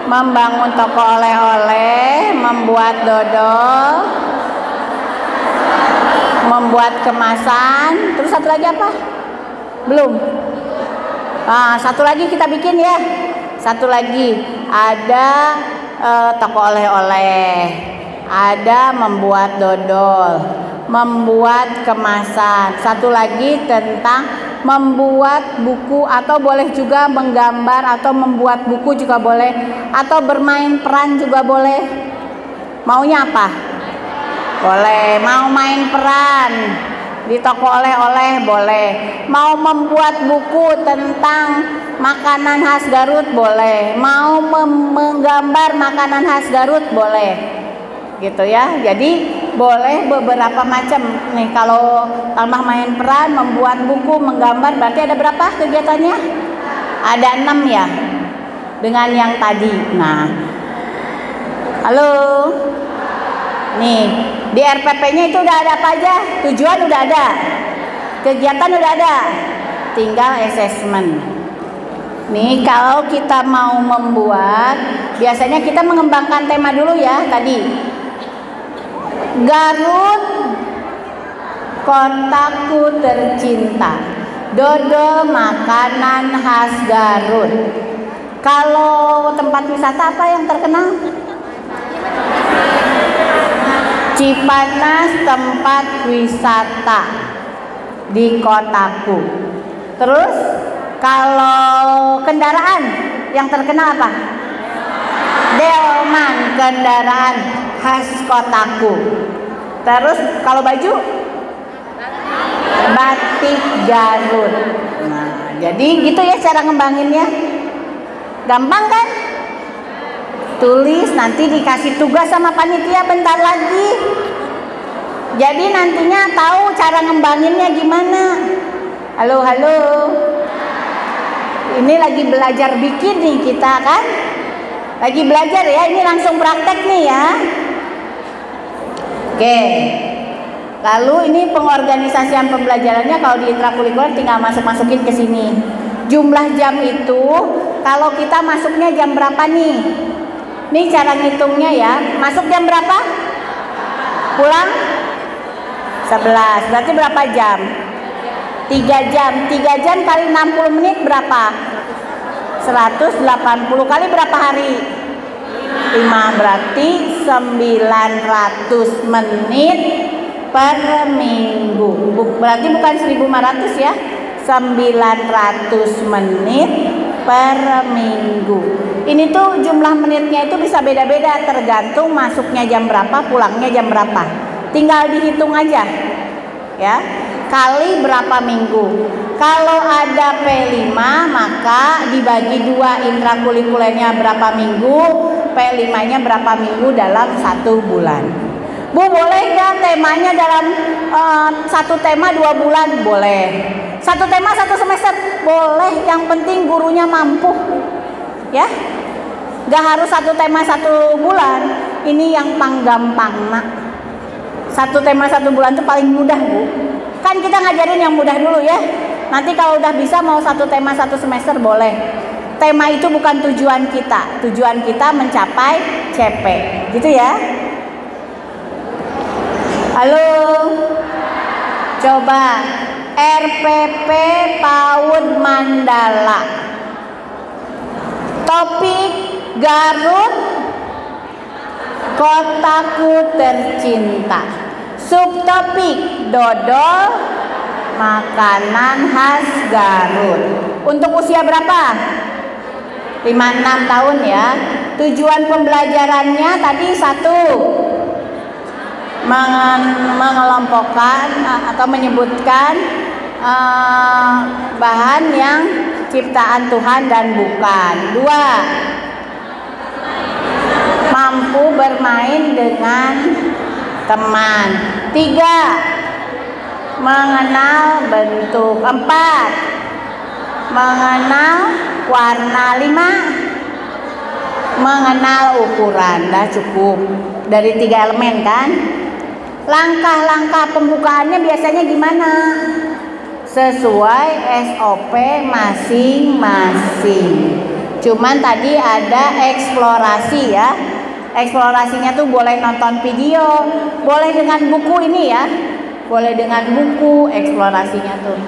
Membangun toko oleh-oleh, membuat dodol, membuat kemasan. Terus satu lagi apa? Belum. Satu lagi kita bikin ya. Satu lagi ada toko oleh-oleh, ada membuat dodol, membuat kemasan. Satu lagi tentang membuat buku atau boleh juga menggambar atau membuat buku juga boleh, atau bermain peran juga boleh. Maunya apa? Boleh. Mau main peran di toko oleh-oleh boleh. Mau membuat buku tentang makanan khas Garut boleh. Mau menggambar makanan khas Garut boleh. Gitu ya. Jadi boleh beberapa macam. Nih kalau tambah main peran, membuat buku, menggambar, berarti ada berapa kegiatannya? Ada 6 ya. Dengan yang tadi. Nah. Halo. Nih, di RPP-nya itu udah ada apa aja? Tujuan udah ada. Kegiatan udah ada. Tinggal assessment. Nih, kalau kita mau membuat, biasanya kita mengembangkan tema dulu ya tadi. Garut, kotaku tercinta. Dodol makanan khas Garut. Kalau tempat wisata apa yang terkenal? Cipanas tempat wisata di kotaku. Terus kalau kendaraan yang terkenal apa? Delman, kendaraan khas kotaku. Terus kalau baju? Batik Garut. Nah, jadi gitu ya cara ngembanginnya. Gampang kan? Tulis, nanti dikasih tugas sama panitia bentar lagi. Jadi nantinya tahu cara ngembanginnya gimana. Halo, halo. Ini lagi belajar bikin nih kita kan? Lagi belajar ya, ini langsung praktek nih ya. Oke. Lalu ini pengorganisasian pembelajarannya kalau di intrakurikuler tinggal masukin ke sini. Jumlah jam itu kalau kita masuknya jam berapa nih? Nih cara ngitungnya ya. Masuk jam berapa? Pulang 11. Berarti berapa jam? 3 jam. 3 jam kali 60 menit berapa? 180 kali berapa hari? 5, berarti 900 menit per minggu. Berarti bukan 1500 ya. 900 menit per minggu. Ini tuh jumlah menitnya itu bisa beda-beda tergantung masuknya jam berapa, pulangnya jam berapa. Tinggal dihitung aja. Ya. Kali berapa minggu. Kalau ada P5 maka dibagi 2, intrakurikulernya berapa minggu, P5-nya berapa minggu dalam 1 bulan. Bu, boleh nggak temanya dalam satu tema 2 bulan? Boleh. Satu tema 1 semester? Boleh. Yang penting gurunya mampu. Ya, nggak harus satu tema 1 bulan. Ini yang panggampang nak. Satu tema 1 bulan itu paling mudah bu. Kan kita ngajarin yang mudah dulu ya. Nanti kalau udah bisa mau satu tema 1 semester boleh. Tema itu bukan tujuan kita. Tujuan kita mencapai CP. Gitu ya. Halo. Coba RPP PAUD Mandala. Topik Garut, kotaku tercinta. Subtopik dodol makanan khas Garut. Untuk usia berapa? 5-6 tahun ya. Tujuan pembelajarannya tadi 1, mengelompokkan atau menyebutkan bahan yang ciptaan Tuhan dan bukan. 2, mampu bermain dengan teman. 3, mengenal bentuk. 4, mengenal warna. 5, mengenal ukuran. Dah cukup dari 3 elemen kan. Langkah-langkah pembukaannya biasanya gimana? Sesuai SOP masing-masing. Cuman tadi ada eksplorasi ya. Eksplorasinya tuh boleh nonton video, boleh dengan buku ini ya. Boleh dengan buku eksplorasinya tuh.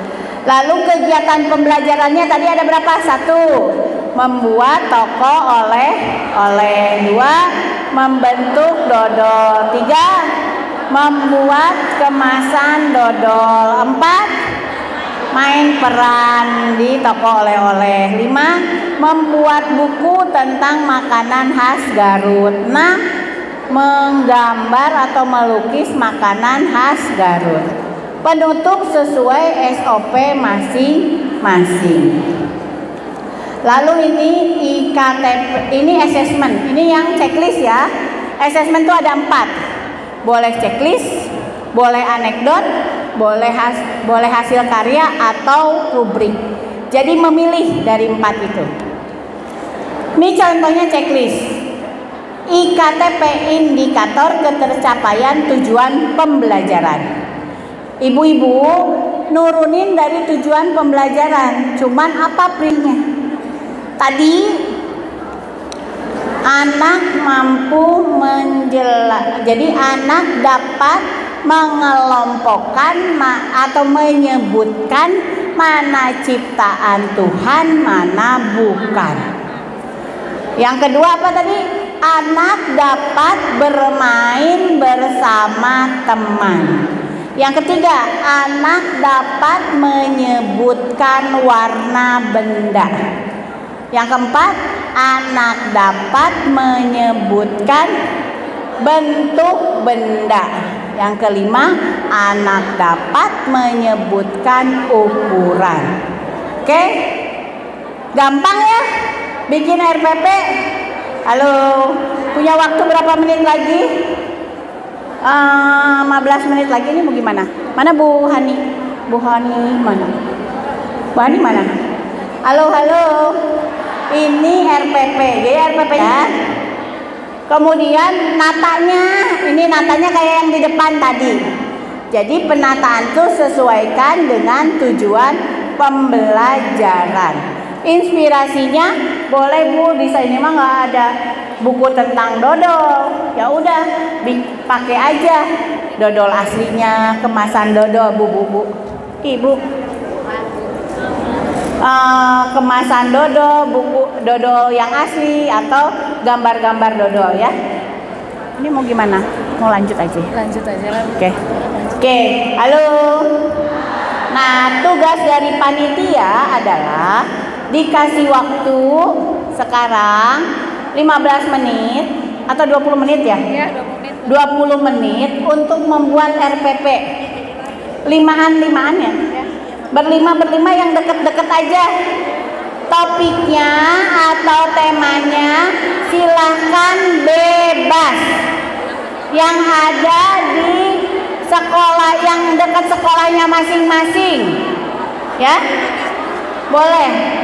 Lalu kegiatan pembelajarannya tadi ada berapa? 1, membuat toko oleh-oleh. 2, membentuk dodol. 3, membuat kemasan dodol. 4, main peran di toko oleh-oleh. 5, membuat buku tentang makanan khas Garut. 6, menggambar atau melukis makanan khas Garut. Penutup sesuai SOP masing-masing. Lalu ini IKTP, ini assessment, ini yang checklist ya. Assessment itu ada 4. Boleh checklist, boleh anekdot, boleh hasil karya atau rubrik. Jadi memilih dari 4 itu. Ini contohnya checklist. IKTP, indikator ketercapaian tujuan pembelajaran. Ibu-ibu nurunin dari tujuan pembelajaran. Cuman apa printnya? Tadi anak mampu menjelaskan. Jadi anak dapat mengelompokkan atau menyebutkan mana ciptaan Tuhan, mana bukan. Yang kedua apa tadi? Anak dapat bermain bersama teman. Yang ketiga, anak dapat menyebutkan warna benda. Yang keempat, anak dapat menyebutkan bentuk benda. Yang kelima, anak dapat menyebutkan ukuran. Oke? Gampang ya bikin RPP? Halo, punya waktu berapa menit lagi? 15 menit lagi. Ini mau gimana? Mana Bu Hani? Bu Hani mana? Bu Hani mana? Halo. Ini RPP. Jadi RPP ya. Kemudian natanya. Ini natanya kayak yang di depan tadi. Jadi penataan itu sesuaikan dengan tujuan pembelajaran. Inspirasinya boleh Bu, di sini mah nggak ada buku tentang dodol. Ya udah, dipakai aja dodol aslinya, kemasan dodol Bu. Ibu. Kemasan dodol, buku dodol yang asli atau gambar-gambar dodol ya. Ini mau gimana? Mau lanjut aja? Lanjut aja lah. Oke. Halo. Nah, tugas dari panitia adalah dikasih waktu sekarang 15 menit atau 20 menit ya? Iya, 20 menit. 20 menit untuk membuat RPP. Limaan ya? Berlima yang deket-deket aja. Topiknya atau temanya silahkan bebas. Yang ada di sekolah, yang dekat sekolahnya masing-masing. Ya? Boleh.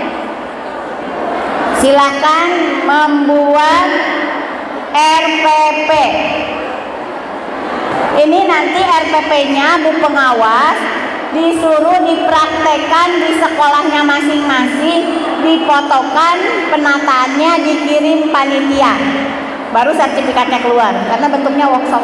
Silahkan membuat RPP. Ini nanti RPP-nya Bu pengawas disuruh dipraktekkan di sekolahnya masing-masing, difotokan, penataannya dikirim panitia. Baru sertifikatnya keluar karena bentuknya workshop.